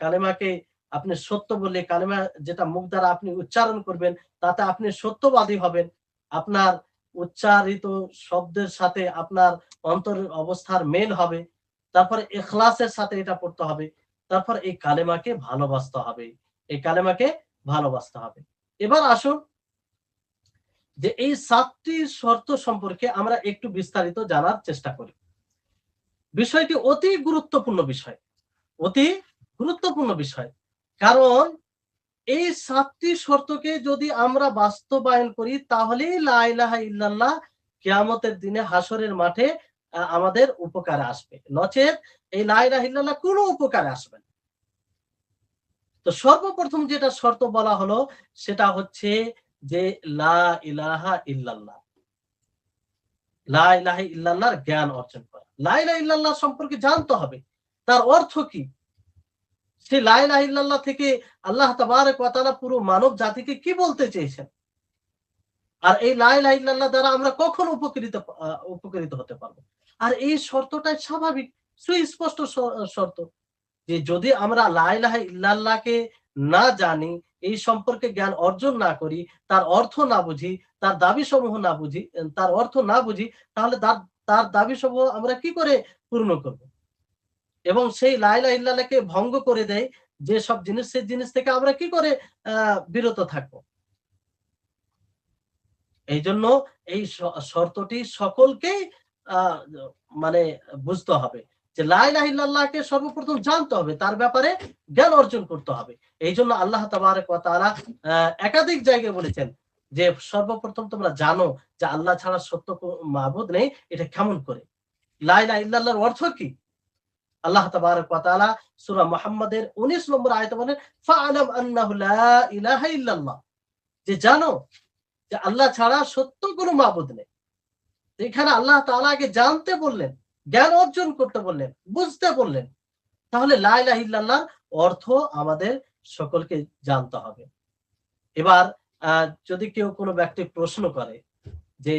কালেমাকে আপনি সত্য বলে, কালেমা যেটা মুখ দ্বারা আপনি উচ্চারণ করবেন, তাতে আপনি সত্যবাদী হবেন। আপনার উচ্চারিত শব্দের সাথে আপনার অন্তরের অবস্থার মেল হবে। তারপরে ইখলাসের সাথে এটা পড়তে হবে। তারপর এই কালেমাকে ভালোবাসতে হবে। এই কালেমাকে ভালোবাসতে হবে। এবার আসুন যে এই ৭ টি শর্ত সম্পর্কে আমরা একটু বিস্তারিত জানার চেষ্টা করি। বিষয়টি অতি গুরুত্বপূর্ণ বিষয়। অতি গুরুত্বপূর্ণ বিষয়। কারণ এই ৭ টি শর্তকে যদি আমরা বাস্তবায়ন করি, তাহলেই লা ইলাহা ইল্লাল্লাহ কিয়ামতের দিনে হাসরের মাঠে আমাদের উপকারে আসবে। নচেৎ এই লা ইলাহা ইল্লাল্লাহ কোন উপকারে আসবে না। তো সর্বপ্রথম যেটা শর্ত বলা হলো সেটা হচ্ছে যে লা ইলাহা ইল্লাল্লাহ। লা ইলাহা ইল্লাল্লাহর জ্ঞান অর্জন করা। লা ইলাহা ইল্লাল্লাহ সম্পর্কে জানতে হবে। তার অর্থ কি? সেই লা ইলাহা ইল্লাল্লাহ থেকে আল্লাহ তাবারক ওয়া তাআলা পুরো মানব জাতিকে কি বলতে চেয়েছেন? আর এই লা ইলাহা ইল্লাল্লাহ দ্বারা আমরা কখন উপকৃত হতে পারবো? আর এই শর্তটাই স্বাভাবিক, সুস্পষ্ট শর্ত। যে যদি আমরা লা ইলাহা ইল্লাল্লাহকে না জানি, এই সম্পর্কে জ্ঞান অর্জন না করি, তার অর্থ না বুঝি, তার দাবিসমূহ না বুঝি, তার অর্থ না বুঝি, তাহলে তার দাবিসমূহ আমরা কি করে পূর্ণ করব? এবং সেই লা ইলাহা ইল্লাল্লাহকে ভঙ্গ করে দেয় যেসব জিনিস, সেই জিনিস থেকে আমরা কি করে আ বিরত থাকবো? এইজন্য এই শর্তটি সকলকেই আ মানে বুঝতে হবে। যে লা ইলাহা ইল্লাল্লাহকে সর্বপ্রথম জানতে হবে। তার ব্যাপারে জ্ঞান অর্জন করতে হবে। এইজন্য আল্লাহ তাবারক ওয়া তাআলা একাধিক জায়গায় বলেছেন যে, সর্বপ্রথম তোমরা জানো যে আল্লাহ ছাড়া সত্য মাবুদ নেই। এটা কেমন করে? লা ইলাহা ইল্লাল্লাহর অর্থ কি? আল্লাহ তাবারক ওয়া তাআলা সূরা মুহাম্মাদের ১৯ নম্বর আয়াতে বলেন, ফা'লাম আন্নাহু লা ইলাহা ইল্লাল্লাহ। যে জানো যে আল্লাহ ছাড়া সত্য কোনো মাবুদ নেই। এখানে আল্লাহ তাআলা আগে জানতে বললেন, জ্ঞান অর্জন করতে বললেন, বুঝতে বললেন। তাহলে লা ইলাহা ইল্লাল্লাহর অর্থ আমাদের সকলকে জানতে হবে। এবার যদি কেউ কোনো ব্যক্তি প্রশ্ন করে যে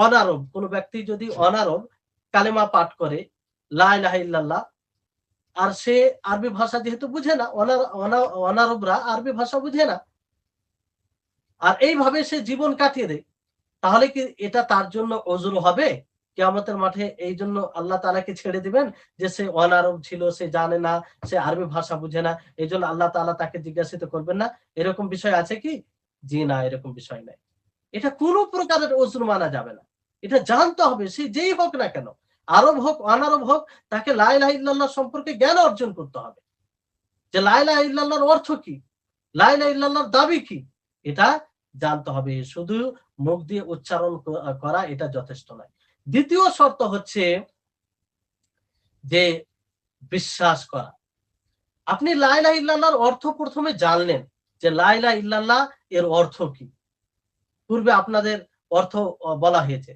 অনারব কোনো ব্যক্তি যদি অনারব কালেমা পাঠ করে লা ইলাহা ইল্লাল্লাহ, আর সে আরবি ভাষা যেহেতু বুঝে না, অনারবরা আরবি ভাষা বুঝে না, আর এইভাবে সে জীবন কাটিয়ে দেয়, তাহলে কি এটা তার জন্য ওযর হবে? কিয়ামতের মাঠে এইজন্য আল্লাহ তাআলাকে ছেড়ে দিবেন যে সে অনারব ছিল, সে জানে না, সে আরবি ভাষা বুঝে না। এইজন্য আল্লাহ তাআলা তাকে জিজ্ঞাসিত করবেন না। এরকম বিষয় আছে কি? জি না, এরকম বিষয় নাই। এটা কোন প্রকারের ওযর মানা যাবে না। এটা জানতে হবে, সে যেই হোক না কেন। আরব হোক, অনারব হোক, তাকে লা ইলাহা ইল্লাল্লাহ সম্পর্কে জ্ঞান অর্জন করতে হবে। যে লা ইলাহা ইল্লাল্লাহর অর্থ কি? লা ইলাহা ইল্লাল্লাহর দাবি কি? এটা জানতে হবে। শুধু মুখ দিয়ে উচ্চারণ করা এটা যথেষ্ট নয়। দ্বিতীয় শর্ত হচ্ছে যে বিশ্বাস করা। আপনি লা ইলাহা ইল্লাল্লাহর অর্থ প্রথমে জানলেন যে লা ইলাহা ইল্লাল্লাহ এর অর্থ কি। পূর্বে আপনাদের অর্থ বলা হয়েছে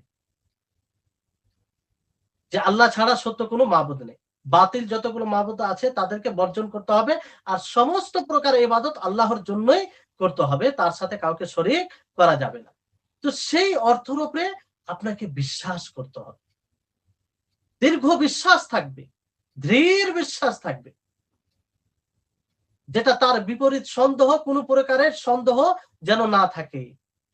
যে আল্লাহ ছাড়া সত্য কোনো মাবুদ নেই। বাতিল যতগুলো মাবুদ আছে তাদেরকে বর্জন করতে হবে। আর সমস্ত প্রকার ইবাদত আল্লাহর জন্যই করতে হবে। তার সাথে কাউকে শরীক করা যাবে না। তো সেই অর্থের উপরে আপনাকে বিশ্বাস করতে হবে। দীর্ঘ বিশ্বাস থাকবে, দৃঢ় বিশ্বাস থাকবে। যেটা তার বিপরীত সন্দেহ, কোনো প্রকারের সন্দেহ যেন না থাকে।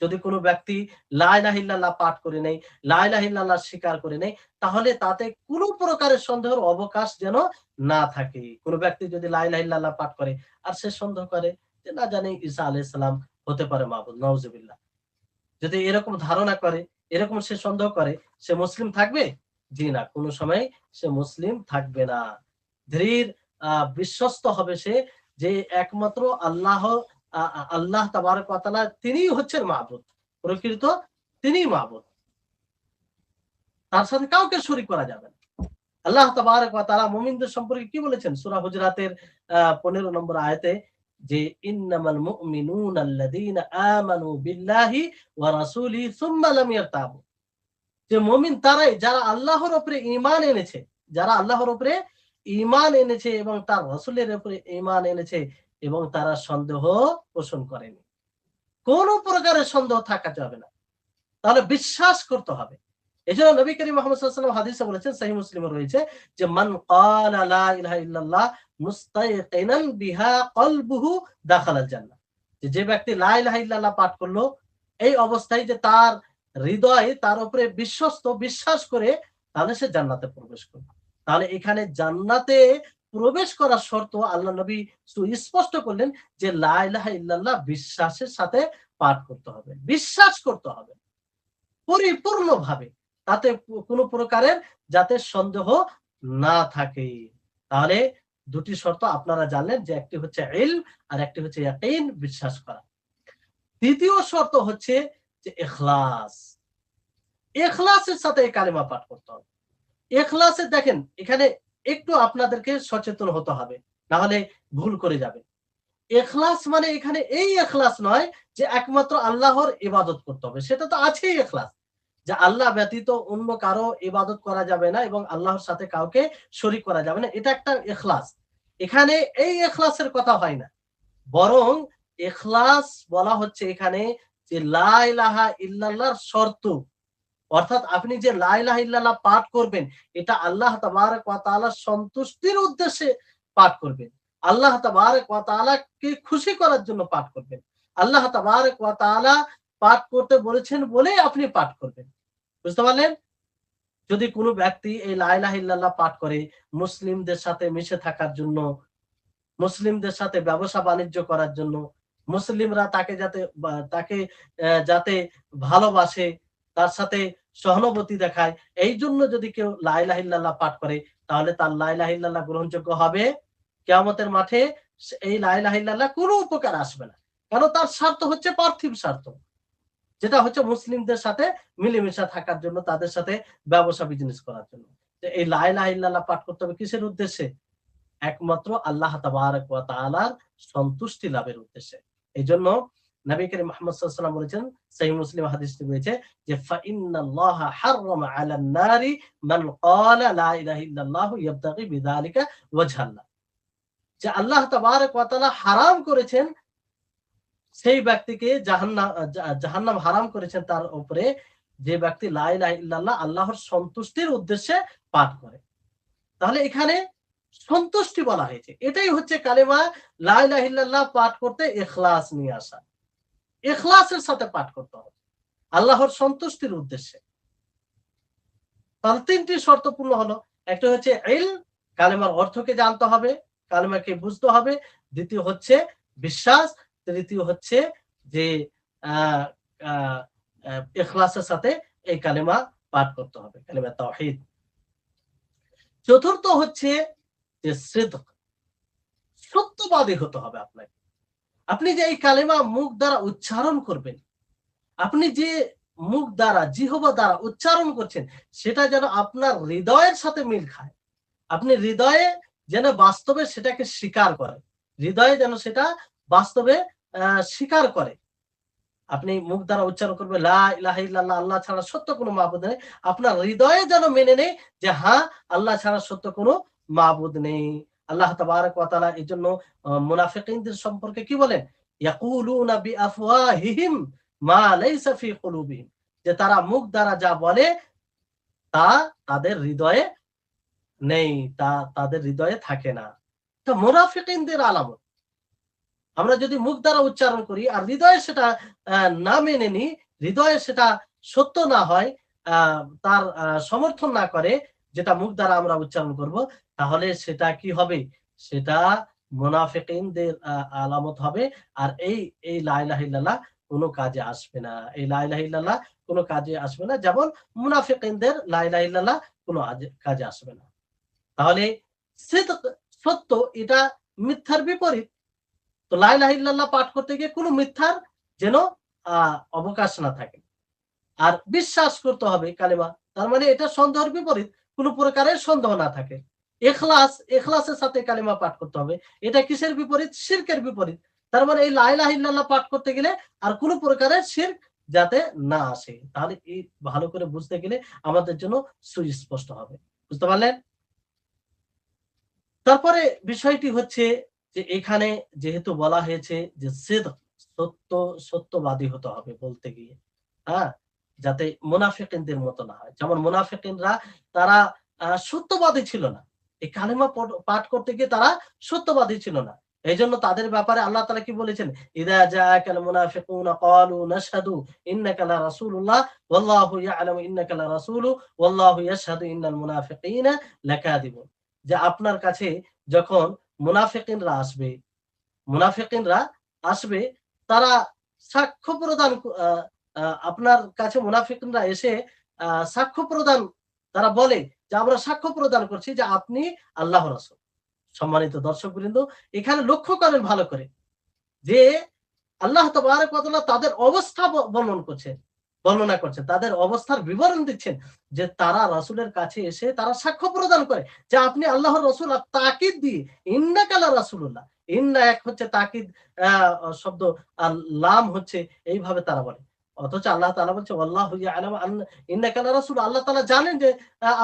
যদি কোনো ব্যক্তি লা ইলাহা ইল্লাল্লাহ পাঠ করে নেয়, লা ইলাহা ইল্লাল্লাহ স্বীকার করে নেয়, তাহলে তাতে কোনো প্রকারের সন্দেহের অবকাশ যেন না থাকে। কোনো ব্যক্তি যদি লা ইলাহা ইল্লাল্লাহ পাঠ করে আর সে সন্দেহ করে যে না জানি ঈসা আলাইহিস সালাম হতে পারে মাবুদ, নাউজুবিল্লাহ। যদি এরকম ধারণা করে, এরকম সে সন্দেহ করে, সে মুসলিম থাকবে? জি না, কোনো সময় সে মুসলিম থাকবে না। দৃঢ় বিশ্বস্ত হবে সে যে একমাত্র আল্লাহ তাবারক ওয়া তাআলা তিনিই হচ্ছেন মাবুদ। প্রকৃত তিনিই মাবুদ। তার সাথে কাউকে শরীক করা যাবে না। আল্লাহ তাবারক ওয়া তাআলা মুমিনদের সম্পর্কে কি বলেছেন? সূরা হুজরাতের 15 নম্বর আয়াতে যে ইন্নামাল মুমিনুনা আল্লাযীনা আমানু বিল্লাহি ওয়া রাসূলিহি সুম্মা লাম ইয়ারতাবু। যে মুমিন তারাই যারা আল্লাহর উপরে ঈমান এনেছে, যারা আল্লাহর উপরে ঈমান এনেছে এবং তার রাসূলের উপরে ঈমান এনেছে এবং তারা সন্দেহ পোষণ করেনি। কোন প্রকারের সন্দেহ থাকা যাবে না। তাহলে বিশ্বাস করতে হবে। এজন্য নবী করিম মুহাম্মদ সাল্লাল্লাহু আলাইহি ওয়াসাল্লাম হাদিসে বলেছেন, সহিহ মুসলিমে রয়েছে যে মান ক্বালা লা ইলাহা ইল্লাল্লাহ মুস্তায়কিনান বিহা কলবুহু দাখালাল জান্নাহ। যে ব্যক্তি লা ইলাহা ইল্লাল্লাহ পাঠ করলো এই অবস্থায় যে তার হৃদয় তার উপরে বিশ্বাস করে, তাহলে সে জান্নাতে প্রবেশ করবে। তাহলে এখানে জান্নাতে প্রবেশ করার শর্ত আল্লাহ নবী সুস্পষ্ট করলেন যে লা ইলাহা ইল্লাল্লাহ বিশ্বাসের সাথে পাঠ করতে হবে, বিশ্বাস করতে হবে পরিপূর্ণভাবে, তাতে কোনো প্রকারের যাতে সন্দেহ না থাকে। তাহলে দুটি শর্ত আপনারা জানলেন যে একটি হচ্ছে ইলম আর একটি হচ্ছে ইয়াকিন, বিশ্বাস করা। দ্বিতীয় শর্ত হচ্ছে যে ইখলাস। ইখলাসের সাথে এই কালিমা পাঠ করতে হবে। ইখলাসে দেখেন এখানে একটু আপনাদেরকে সচেতন হতে হবে, না হলে ভুল করে যাবেন। ইখলাস মানে এখানে এই ইখলাস নয় যে একমাত্র আল্লাহর ইবাদত করতে হবে, সেটা তো আছেই ইখলাস, যে আল্লাহ ব্যতীত অন্য কারো ইবাদত করা যাবে না এবং আল্লাহর সাথে কাউকে শরীক করা যাবে না, এটা একটা ইখলাস। এখানে এই ইখলাসের কথা হয় না, বরং ইখলাস বলা হচ্ছে এখানে যে লা ইলাহা ইল্লাল্লাহর শর্ত। অর্থাৎ আপনি যে লা ইলাহা ইল্লাল্লাহ পাঠ করবেন, এটা আল্লাহ তাবারক ওয়া তাআলার সন্তুষ্টির উদ্দেশ্যে পাঠ করবেন। আল্লাহ তাবারক ওয়া তাআলাকে খুশি করার জন্য পাঠ করবেন। আল্লাহ তাবারক ওয়া তাআলা পাঠ করতে বলেছেন বলেই আপনি পাঠ করবেন। বুঝতে পারলেন? যদি কোনো ব্যক্তি এই লা ইলাহা ইল্লাল্লাহ পাঠ করে মুসলিমদের সাথে মিশে থাকার জন্য, মুসলিমদের সাথে ব্যবসা বাণিজ্য করার জন্য, মুসলিমরা তাকে যাতে ভালোবাসে, তার সাথে সহানুভূতি দেখায়, এই জন্য যদি কেউ লা ইলাহা ইল্লাল্লাহ পাঠ করে, তাহলে তার লা ইলাহা ইল্লাল্লাহ গ্রহণযোগ্য হবে। কিয়ামতের মাঠে এই লা ইলাহা ইল্লাল্লাহ কোনো উপকার আসবে না। কারণ তার স্বার্থ হচ্ছে পার্থিব স্বার্থ, যেটা হচ্ছে মুসলিমদের সাথে মিলেমিশে থাকার জন্য, তাদের সাথে ব্যবসা বিজনেস করার জন্য। তো এই লা ইলাহা ইল্লাল্লাহ পাঠ করতে হবে কিসের উদ্দেশ্যে? একমাত্র আল্লাহ তাবারক ওয়া তাআলার সন্তুষ্টি লাভের উদ্দেশ্যে। এজন্য নবী করিম মুহাম্মদ সাল্লাল্লাহু আলাইহি ওয়াসাল্লাম বলেছেন, সহিহ মুসলিম হাদিসটি রয়েছে যে ফা ইন্নাল্লাহা হাররামা আলান নারি মান ক্বালা লা ইলাহা ইল্লাল্লাহ ইয়াবতাগি বিযালিকা ওয়াজহাল্লাহ। যে আল্লাহ তাবারক ওয়া তাআলা হারাম করেছেন সেই ব্যক্তিকে জাহান্নাম হারাম করেছেন তার উপরে যে ব্যক্তি লা ইলাহা ইল্লাল্লাহ আল্লাহর সন্তুষ্টির উদ্দেশ্যে পাঠ করে। তাহলে এখানে সন্তুষ্টি বলা হয়েছে, এটাই হচ্ছে কালেমা লা ইলাহা ইল্লাল্লাহ পাঠ করতে ইখলাস নিয়ে আসা। ইখলাসের সাথে পাঠ করতে হবে আল্লাহর সন্তুষ্টির উদ্দেশ্যে। তাহলে তিনটি শর্ত পূর্ণ হলো। একটা হচ্ছে ইলম, কালেমার অর্থকে জানতে হবে, কালেমাকে বুঝতে হবে। দ্বিতীয় হচ্ছে বিশ্বাস। তৃতীয় হচ্ছে যে আহ আহ ইখলাসের সাথে এই কালেমা পাঠ করতে হবে, কালেমা তাওহীদ। চতুর্থ হচ্ছে যে সিদক, সত্যবাদী হতে হবে আপনাকে। আপনি যে এই কালেমা মুখ দ্বারা উচ্চারণ করবেন, আপনি যে মুখ দ্বারা জিহ্বা দ্বারা উচ্চারণ করছেন, সেটা যেন আপনার হৃদয়ের সাথে মিল খায়। আপনি হৃদয়ে যেন বাস্তবে সেটাকে স্বীকার করে, হৃদয়ে যেন সেটা বাস্তবে স্বীকার করে। আপনি মুখ দ্বারা উচ্চারণ করবে লা ইলাহা ইল্লাল্লাহ, আল্লাহ ছাড়া সত্য কোনো মাবুদ নেই, আপনার হৃদয়ে যেন মেনে নেই যে হ্যাঁ, আল্লাহ ছাড়া সত্য কোনো মাবুদ নেই। আল্লাহ তাবারক ওয়া তাআলা এজন্য মুনাফিকিনদের সম্পর্কে কি বলেন? ইয়াকুলুনা বিআফওয়াহিহিম মা লাইসা ফি কুলুবিহিম, যে তারা মুখ দ্বারা যা বলে তা তাদের হৃদয়ে নেই, তা তাদের হৃদয়ে থাকে না। তো মুনাফিকিনদের আলামত। আমরা যদি মুখ দ্বারা উচ্চারণ করি আর হৃদয়ে সেটা না মেনে নিই, হৃদয়ে সেটা সত্য না হয়, তার সমর্থন না করে যেটা মুখ দ্বারা আমরা উচ্চারণ করব, তাহলে সেটা কি হবে? সেটা মুনাফিকিনদের আলামত হবে। আর এই লা ইলাহা ইল্লাল্লাহ কোনো কাজে আসবে না। এই লা ইলাহা ইল্লাল্লাহ কোনো কাজে আসবে না। যেমন মুনাফিকিনদের লা ইলাহা ইল্লাল্লাহ কোনো কাজে আসবে না। তাহলে সিদক, সত্য, এটা মিথ্যার বিপরীত। তো লা ইলাহা ইল্লাল্লাহ পাঠ করতে গিয়ে কোনো মিথ্যার যেন অবকাশ না থাকে। আর বিশ্বাস করতে হবে কালেমা। তার মানে এটা সন্দেহের বিপরীত, কোনো প্রকারের সন্দেহ না থাকে। ইখলাস, ইখলাসের সাথে কালেমা পাঠ করতে হবে। এটা কিসের বিপরীত? শিরকের বিপরীত। তার মানে এই লা ইলাহা ইল্লাল্লাহ পাঠ করতে গেলে আর কোনো প্রকারের শিরক যাতে না আসে। তাহলে এই ভালো করে বুঝতে গেলে আমাদের জন্য সুস্পষ্ট হবে। বুঝতে পারলেন? তারপরে বিষয়টি হচ্ছে যে এখানে যেহেতু বলা হয়েছে যে সিদক, সত্য, সত্যবাদী হতে হবে বলতে গিয়ে, হ্যাঁ, যাতে মুনাফিকিনদের মতো না হয়। যেমন মুনাফিকিনরা তারা সত্যবাদী ছিল না। এই কালেমা পাঠ করতে গিয়ে তারা সত্যবাদী ছিল না। এইজন্য তাদের ব্যাপারে আল্লাহ তাআলা কি বলেছেন? ইযা জাআকাল মুনাফিকুনা ক্বালু নাশহাদু ইন্নাকা লা রাসূলুল্লাহ ওয়াল্লাহু ইয়া'লামু ইন্নাকা লা রাসূলু ওয়াল্লাহু ইয়াশহাদু ইন্নাল মুনাফিকিনা লাকাযিবুন। যে আপনার কাছে যখন মুনাফিকিনরা আসবে, মুনাফিকিনরা আসবে, তারা সাক্ষ্য প্রদান আ আ আপনার কাছে মুনাফিকিনরা এসে সাক্ষ্য প্রদান, তারা বলে যে আমরা সাক্ষ্য প্রদান করছি যে আপনি আল্লাহর রাসূল। সম্মানিত দর্শকবৃন্দ, এখানে লক্ষ্য করেন ভালো করে যে আল্লাহ তাবারক ওয়া তাআলা তাদের অবস্থা বর্ণনা করছেন। তাদের অবস্থার বিবরণ দিচ্ছেন যে তারা রাসূলের কাছে এসে তারা সাক্ষ্য প্রদান করে যে আপনি আল্লাহর রাসূল, আর তাকিদ দিয়ে ইন্নাকা লা রাসূলুল্লাহ। ইন্না এক হচ্ছে তাকিদ আ শব্দ, আর লাম হচ্ছে, এইভাবে তারা বলে। অথচ আল্লাহ তাআলা বলছে ওয়াল্লাহু ইয়ালামু ইন্নাকা লা রাসূল। আল্লাহ তাআলা জানেন যে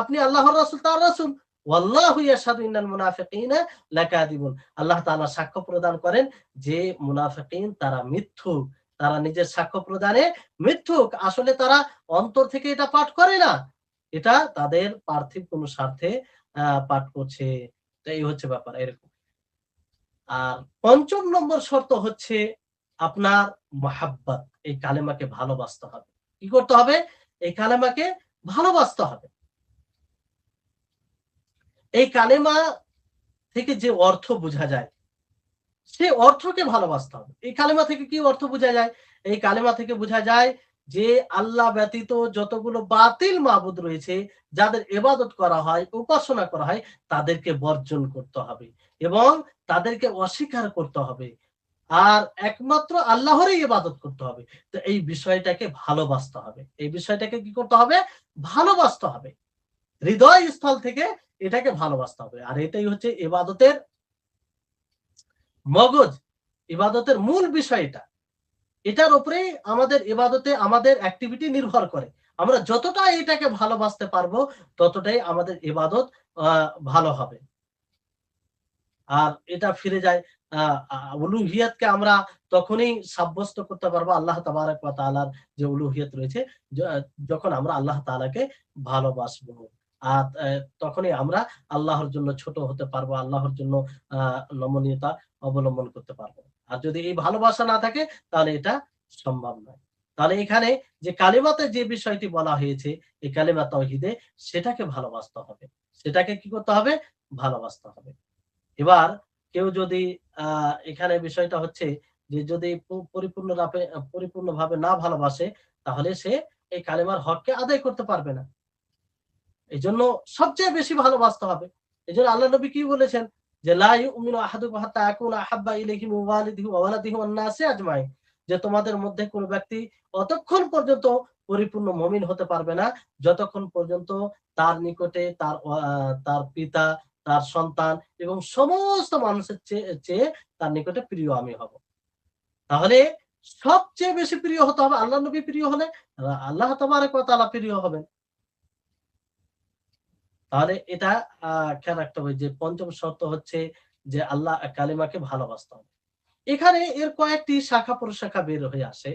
আপনি আল্লাহর রাসূল, তার রাসূল। ওয়াল্লাহু ইয়াশহাদু ইন্নাল মুনাফিকিনা লাকাযিবুন। আল্লাহ তাআলা সাক্ষ্য প্রদান করেন যে মুনাফিকিন তারা মিথ্যুক। তারা নিজের সাক্ষ্য প্রদানে মিথ্যুক। আসলে তারা অন্তর থেকে এটা পাঠ করে না। এটা তাদের পার্থিব কোনো স্বার্থে পাঠ করছে। তো এই হচ্ছে ব্যাপার এরকম। আর ৫ম নম্বর শর্ত হচ্ছে আপনার মহাব্বত। এই কালেমাকে ভালোবাসতে হবে। কি করতে হবে? এই কালেমাকে ভালোবাসতে হবে। এই কালেমা থেকে যে অর্থ বোঝা যায়, সে অর্থকে ভালোবাসতে হবে। এই কালেমা থেকে কি অর্থ বোঝা যায়? এই কালেমা থেকে বোঝা যায় যে আল্লাহ ব্যতীত যতগুলো বাতিল মাবুদ রয়েছে, যাদের ইবাদত করা হয়, উপাসনা করা হয়, তাদেরকে বর্জন করতে হবে এবং তাদেরকে অস্বীকার করতে হবে। আর একমাত্র আল্লাহরই ইবাদত করতে হবে। তো এই বিষয়টাকে ভালোবাসতে হবে। এই বিষয়টাকে কি করতে হবে? ভালোবাসতে হবে। হৃদয় স্থল থেকে এটাকে ভালোবাসতে হবে। আর এটাই হচ্ছে ইবাদতের মগজ, ইবাদতের মূল বিষয় এটা। এটার উপরেই আমাদের ইবাদতে আমাদের অ্যাক্টিভিটি নির্ভর করে। আমরা যতটা এটাকে ভালোবাসতে পারবো, ততটাই আমাদের ইবাদত ভালো হবে। আর এটা ফিরে যায় আ আ উলুহিয়াতকে আমরা তখনই সাব্যস্ত করতে পারবো আল্লাহ তাবারাক ওয়া তাআলার যে উলুহিয়ত রয়েছে, য যখন আমরা আল্লাহ তাআলাকে ভালোবাসবো। আর তখনই আমরা আল্লাহর জন্য ছোট হতে পারবো, আল্লাহর জন্য আ নমনীয়তা অবলম্বন করতে পারবো। আর যদি এই ভালোবাসা না থাকে, তাহলে এটা সম্ভব নয়। তাহলে এখানে যে কালিমাতে যে বিষয়টি বলা হয়েছে, এই কালিমা তাওহীদে, সেটাকে ভালোবাসতে হবে। সেটাকে কি করতে হবে? ভালোবাসতে হবে। এবার কেউ যদি এখানে বিষয়টা হচ্ছে যে যদি পরিপূর্ণভাবে না ভালোবাসে, তাহলে সে এই কালেমার হককে আদায় করতে পারবে না। এজন্য সবচেয়ে বেশি ভালোবাসতে হবে। এজন্য আল্লাহ নবী কি বলেছেন? যে লা ইউমিনু আহাদুকুম হাত্তা আকুনা আহাব্বা ইলাইহি মিন ওয়ালিদিহি ওয়া ওয়ালাদিহি ওয়ান নাসি আজমাইন। যে তোমাদের মধ্যে কোন ব্যক্তি অতক্ষণ পর্যন্ত পরিপূর্ণ মুমিন হতে পারবে না, যতক্ষণ পর্যন্ত তার নিকটে তার পিতা, তার সন্তান এবং সমস্ত মানুষের চেয়ে তার নিকটে প্রিয় আমি হব। তাহলে সবচেয়ে বেশি প্রিয় হতে হবে আল্লাহ নবী প্রিয় হলে আল্লাহ তাবারক ওয়া তাআলা প্রিয় হবেন। তাহলে এটা খেয়াল রাখতে হবে যে পঞ্চম শর্ত হচ্ছে যে আল্লাহ কালিমাকে ভালোবাসতে হবে। এখানে এর কয়েকটি শাখা প্রশাখা বের হয়ে আসে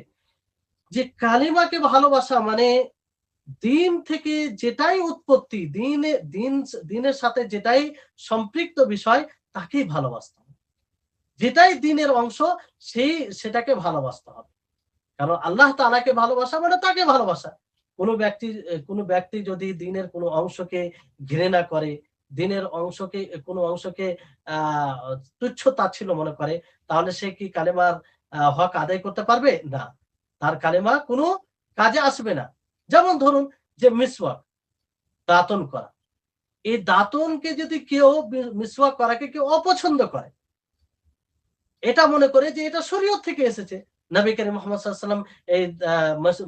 যে কালিমাকে ভালোবাসা মানে দিন থেকে যেটাই উৎপত্তি, দিনের সাথে যেটাই সম্পৃক্ত বিষয় তাকেই ভালোবাসতে হবে। যেটাই দিনের অংশ সেটাকে ভালোবাসতে হবে। কারণ আল্লাহ তাআলাকে ভালোবাসা মানে তাকে ভালোবাসা। কোন ব্যক্তি যদি দিনের কোন অংশকে ঘৃণা করে, কোন অংশকে আ তুচ্ছ-তাচ্ছিল্য মনে করে, তাহলে সে কি কালেমার হক আদায় করতে পারবে? না। তার কালেমা কোন কাজে আসবে না। যেমন ধরুন যে মিসওয়াক, দাঁতন করা। এই দাঁতনকে যদি কেউ মিসওয়াক করাকে কেউ অপছন্দ করে, এটা মনে করে যে এটা শরীয়ত থেকে এসেছে। নবী করিম মুহাম্মদ সাল্লাল্লাহু আলাইহি ওয়াসাল্লাম এই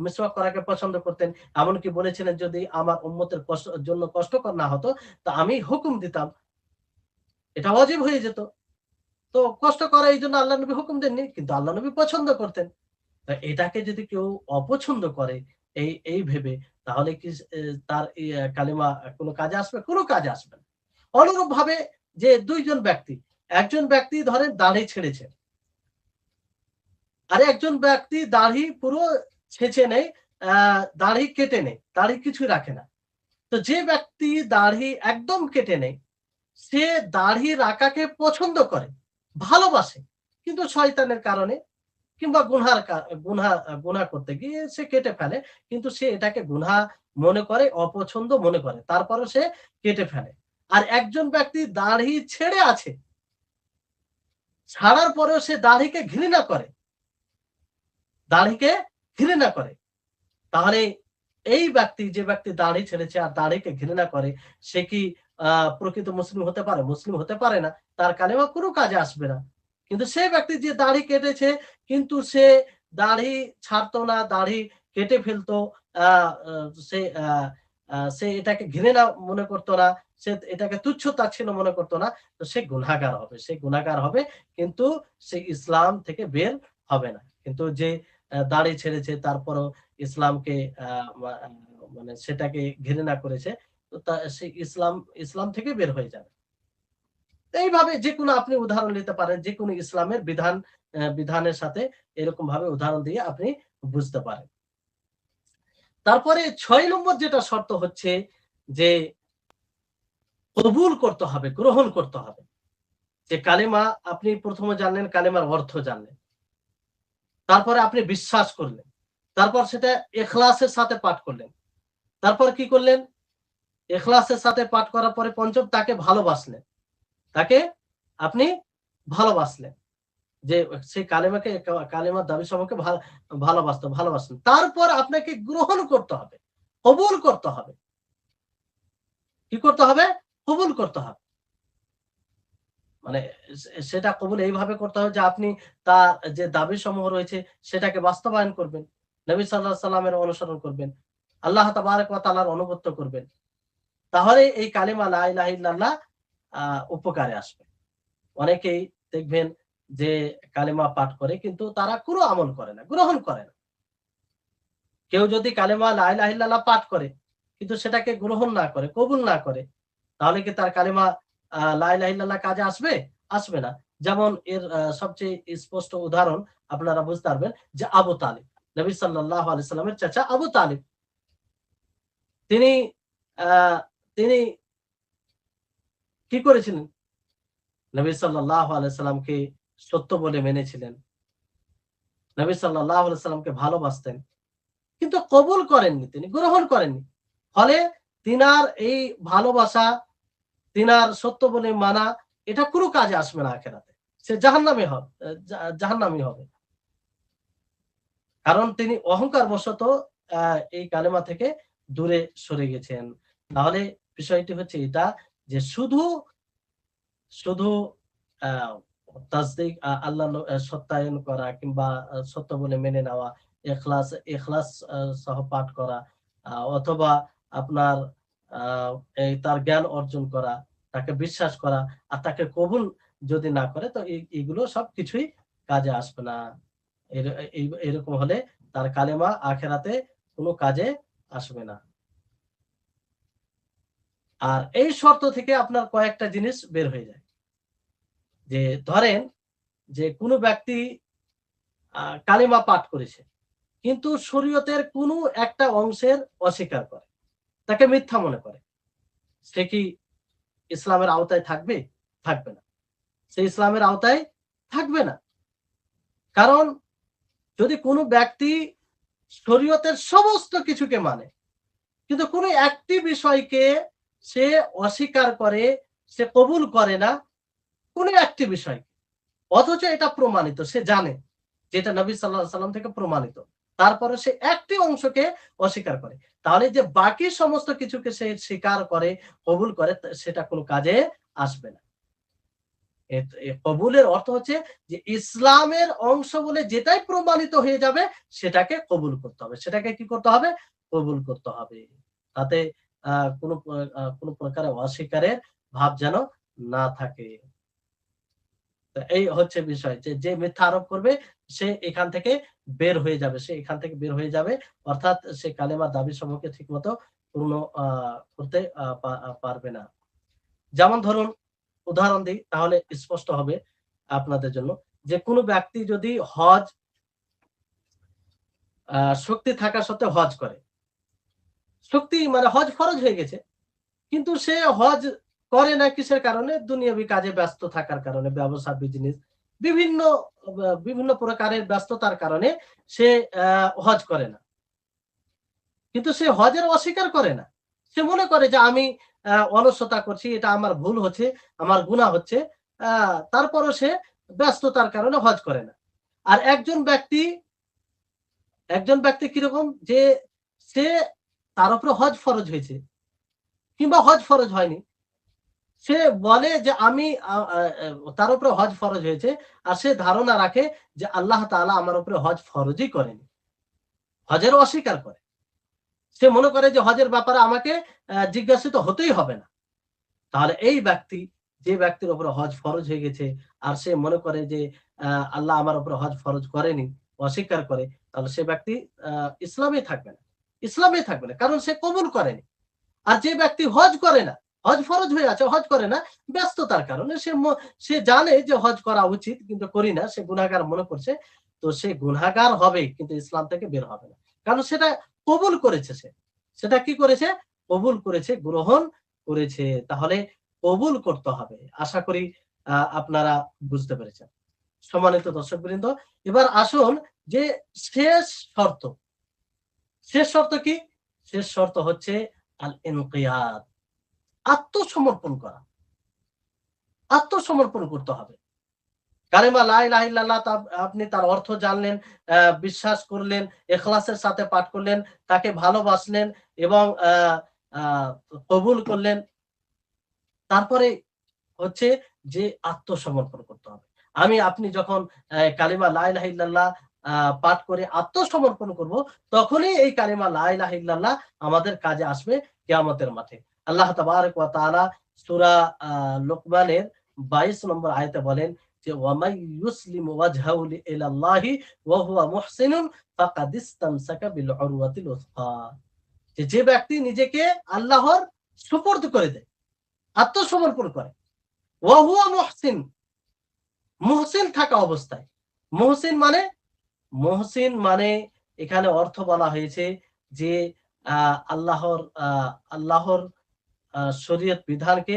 মিসওয়াক করাকে পছন্দ করতেন। এমনকি বলেছিলেন যদি আমার উম্মতের জন্য কষ্টকর না হতো তা আমি হুকুম দিতাম। এটা ওয়াজিব হয়ে যেত। তো কষ্ট করে এইজন্য আল্লাহ নবী হুকুম দেননি। কিন্তু আল্লাহ নবী পছন্দ করতেন। এটাকে যদি কেউ অপছন্দ করে এই ভেবে তাহলে কি তার কালিমা কোন কাজে আসবে? কোন কাজে আসবে না। অনুরূপভাবে যে ২ জন ব্যক্তি, একজন ব্যক্তি ধরেন দাড়ি ছেড়েছে। আর একজন ব্যক্তি দাড়ি পুরো ছেঁচে নেয়, দাড়ি কেটে নেয়, দাড়ি কিছুই রাখে না। তো যে ব্যক্তি দাড়ি একদম কেটে নেয়, সে দাড়ি রাখাকে পছন্দ করে, ভালোবাসে। কিন্তু শয়তানের কারণে কিংবা গুনহা করতে গিয়ে সে কেটে ফেলে। কিন্তু সে এটাকে গুনহা মনে করে, অপছন্দ মনে করে। তারপরেও সে কেটে ফেলে। আর একজন ব্যক্তি দাড়ি ছেড়ে আছে, ছাড়ার পরেও সে দাড়িকে ঘৃণা করে, দাড়িকে ঘৃণা করে। তাহলে যে ব্যক্তি দাড়ি ছেড়েছে আর দাড়িকে ঘৃণা করে, সে কি প্রকৃত মুসলিম হতে পারে? মুসলিম হতে পারে না। তার কালেমা কোনো কাজে আসবে না। কিন্তু সে ব্যক্তি যে দাড়ি কেটেছে, কিন্তু সে দাড়ি ছাড়তো না, দাড়ি কেটে ফেলতো। আ আ সে আ আ সে এটাকে ঘৃণা মনে করতো না। সে এটাকে তুচ্ছ-তাচ্ছিল্য মনে করতো না। তো সে গুনাহগার হবে। সে গুনাহগার হবে, কিন্তু সে ইসলাম থেকে বের হবে না। কিন্তু যে দাড়ি ছেড়েছে তারপরেও ইসলামকে আ মা মানে সেটাকে ঘৃণা করেছে। তো সে ইসলাম থেকে বের হয়ে যাবে। এইভাবে যেকোনো আপনি উদাহরণ নিতে পারেন। যেকোনো ইসলামের বিধানের সাথে এরকম ভাবে উদাহরণ দিয়ে আপনি বুঝতে পারেন। তারপরে ৬ নম্বর যেটা শর্ত হচ্ছে যে কবুল করতে হবে, গ্রহণ করতে হবে। যে কালেমা আপনি ১ম এ জানলেন, কালেমার অর্থ জানলেন। তারপরে আপনি বিশ্বাস করলেন। তারপর সেটা ইখলাসের সাথে পাঠ করলেন। তারপর কি করলেন? ইখলাসের সাথে পাঠ করার পরে পঞ্চম তাকে ভালোবাসলেন। তাকে আপনি ভালোবাসলেন। যে সেই কালেমার দাবি সমূহকে ভালোবাসলেন। তারপর আপনাকে গ্রহণ করতে হবে। কবুল করতে হবে। কি করতে হবে? কবুল করতে হবে। মানে সেটা কবুল এইভাবে করতে হবে যে আপনি তার যে দাবিসমূহ রয়েছে সেটাকে বাস্তবায়ন করবেন। নবী সাল্লাল্লাহু আলাইহি সাল্লামের অনুসরণ করবেন। আল্লাহ তাবারাক ওয়া তাআলার আনুগত্য করবেন। তাহলে এই কালিমা লা ইলাহা ইল্লাল্লাহ আ উপকারে আসবে। অনেকেই দেখবেন যে কালেমা পাঠ করে কিন্তু তারা কোনো আমল করে না, গ্রহণ করে না। কেউ যদি কালেমা লা ইলাহা ইল্লাল্লাহ পাঠ করে কিন্তু সেটাকে গ্রহণ না করে, কবুল না করে, তাহলে কি তার কালেমা লা ইলাহা ইল্লাল্লাহ কাজে আসবে? আসবে না। যেমন এর সবচেয়ে স্পষ্ট উদাহরণ আপনারা বুঝতে পারবেন যে আবু তালিব। নবী সাল্লাল্লাহু আলাইহি সাল্লামের চাচা আবু তালিব। তিনি আ তিনি কি করেছিলেন? নবী সাল্লাল্লাহু আলাইহি সাল্লামকে সত্য বলে মেনেছিলেন। নবী সাল্লাল্লাহু আলাইহি সাল্লামকে ভালোবাসতেন। কিন্তু কবুল করেননি, তিনি গ্রহণ করেননি। ফলে তিনার এই ভালোবাসা, তিনার সত্য বলে মানা এটা কোনো কাজে আসবে না আখিরাতে। সে জাহান্নামী হবে। কারণ তিনি অহংকার বশত আ এই কালেমা থেকে দূরে সরে গেছেন। তাহলে বিষয়টি হচ্ছে এটা যে শুধু আ তাসদিক আল্লাহ সত্যায়ন করা কিংবা সত্য বলে মেনে নেওয়া, ইখলাস সহ পাঠ করা অথবা আপনার আ এই তার জ্ঞান অর্জন করা, তাকে বিশ্বাস করা আর তাকে কবুল যদি না করে, তো এইগুলো সব কিছুই কাজে আসবে না। এরকম হলে তার কালেমা আখেরাতে কোনো কাজে আসবে না। আর এই শর্ত থেকে আপনার কয়েকটা জিনিস বের হয়ে যায়। যে ধরেন যে কোনো ব্যক্তি কালেমা পাঠ করেছে, কিন্তু শরীয়তের কোনো একটা অংশের অস্বীকার করে, তাকে মিথ্যা মনে করে, সে কি ইসলামের আওতায় থাকবে? থাকবে না। সে ইসলামের আওতায় থাকবে না। কারণ যদি কোনো ব্যক্তি শরীয়তের সমস্ত কিছুকে মানে, কিন্তু কোনো একটি বিষয়কে সে অস্বীকার করে, সে কবুল করে না, কোনো একটি বিষয়, অথচ এটা প্রমাণিত, সে জানে যেটা নবী সাল্লাল্লাহু আলাইহি সাল্লাম থেকে প্রমাণিত, তারপরে সে একটি অংশকে অস্বীকার করে, তাহলে যে বাকি সমস্ত কিছুকে সে স্বীকার করে, কবুল করে, সেটা কোনো কাজে আসবে না। কবুলের অর্থ হচ্ছে যে ইসলামের অংশ বলে যেটাই প্রমাণিত হয়ে যাবে সেটাকে কবুল করতে হবে, সেটাকে কি করতে হবে? কবুল করতে হবে। তাতে কোনো প্রকারের অস্বীকারের ভাব যেন না থাকে। এই হচ্ছে বিষয়, যে যে মিথ্যা আরোপ করবে সে এখান থেকে বের হয়ে যাবে, সে এখান থেকে বের হয়ে যাবে, অর্থাৎ সে কালেমার দাবি সমূহকে ঠিক মতো পূর্ণ করতে পারবে না। যেমন ধরুন, উদাহরণ দিই তাহলে স্পষ্ট হবে আপনাদের জন্য, যে কোনো ব্যক্তি যদি হজ শক্তি থাকা সত্ত্বেও হজ করে, শক্তি মানে হজ ফরজ হয়ে গেছে, কিন্তু সে হজ করে না কিসের কারণে? দুনিয়াবি কাজে ব্যস্ত থাকার কারণে, ব্যবসা বিজনেস বিভিন্ন বিভিন্ন প্রকারের ব্যস্ততার কারণে সে হজ করে না। কিন্তু সে হজের অস্বীকার করে না। সে মনে করে যে আমি অলসতা করছি, এটা আমার ভুল হচ্ছে, আমার গুনাহ হচ্ছে। তারপরও সে ব্যস্ততার কারণে হজ করে না। আর একজন ব্যক্তি কিরকম, যে সে তার উপরে হজ ফরজ হয়েছে কিংবা হজ ফরজ হয়নি। সে বলে যে আমি তার উপরে হজ ফরজ হয়েছে, আর সে ধারণা রাখে যে আল্লাহ তাআলা আমার উপরে হজ ফরজই করেনি। হজের অস্বীকার করে। সে মনে করে যে হজের ব্যাপারে আমাকে জিজ্ঞাসিত হতেই হবে না। তাহলে এই ব্যক্তি, যে ব্যক্তির উপরে হজ ফরজ হয়ে গেছে, আর সে মনে করে যে আল্লাহ আমার উপরে হজ ফরজ করেনি, অস্বীকার করে, তাহলে সে ব্যক্তি ইসলামে থাকবে না। ইসলামে থাকবে না, কারণ সে কবুল করেনি। আর যে ব্যক্তি হজ করে না, হজ ফরজ হয়ে আছে, হজ করে না ব্যস্ততার কারণে, সে জানে যে হজ করা উচিত কিন্তু করি না, সে গুনাহগার মনে করছে, তো সে গুনাহগার হবে কিন্তু ইসলাম থেকে বের হবে না। কারণ সেটা কবুল করেছে, সেটা কি করেছে? কবুল করেছে, গ্রহণ করেছে। তাহলে কবুল করতে হবে। আশা করি আপনারা বুঝতে পেরেছেন। সম্মানিত দর্শকবৃন্দ, এবার আসুন যে শেষ শর্ত। শেষ শর্ত কি? শেষ শর্ত হচ্ছে আল ইনকিয়াদ, আত্মসমর্পণ করা। আত্মসমর্পণ করতে হবে। কালেমা লা ইলাহা ইল্লাল্লাহ, আপনি তার অর্থ জানলেন, বিশ্বাস করলেন, ইখলাসের সাথে পাঠ করলেন, তাকে ভালোবাসলেন এবং কবুল করলেন। তারপরে হচ্ছে যে আত্মসমর্পণ করতে হবে। আপনি যখন কালিমা লা ইলাহা ইল্লাল্লাহ পাঠ করে আত্মসমর্পণ করব, তখনই এই কালিমা লা ইলাহা ইল্লাল্লাহ আমাদের কাজে আসবে কিয়ামতের মাঠে। আল্লাহ তাবারক ওয়া তাআলা সূরা লোকমানের 22 নম্বর আয়াতে বলেন যে ওয়ামাই ইউসলিমু ওয়াজহাহু ইলাল্লাহি ওয়া হুয়া মুহসিনুন ফাকাদ ইসতামসাকা বিল উরওয়াতিল উসকা। যে ব্যক্তি নিজেকে আল্লাহর সুপুর্দ করে দেয়, আত্মসমর্পণ করে, ওয়া হুয়া মুহসিন, মুহসিন থাকা অবস্থায়। মুহসিন মানে, মুহসিন মানে এখানে অর্থ বলা হয়েছে যে আল্লাহর শরীয়ত বিধানকে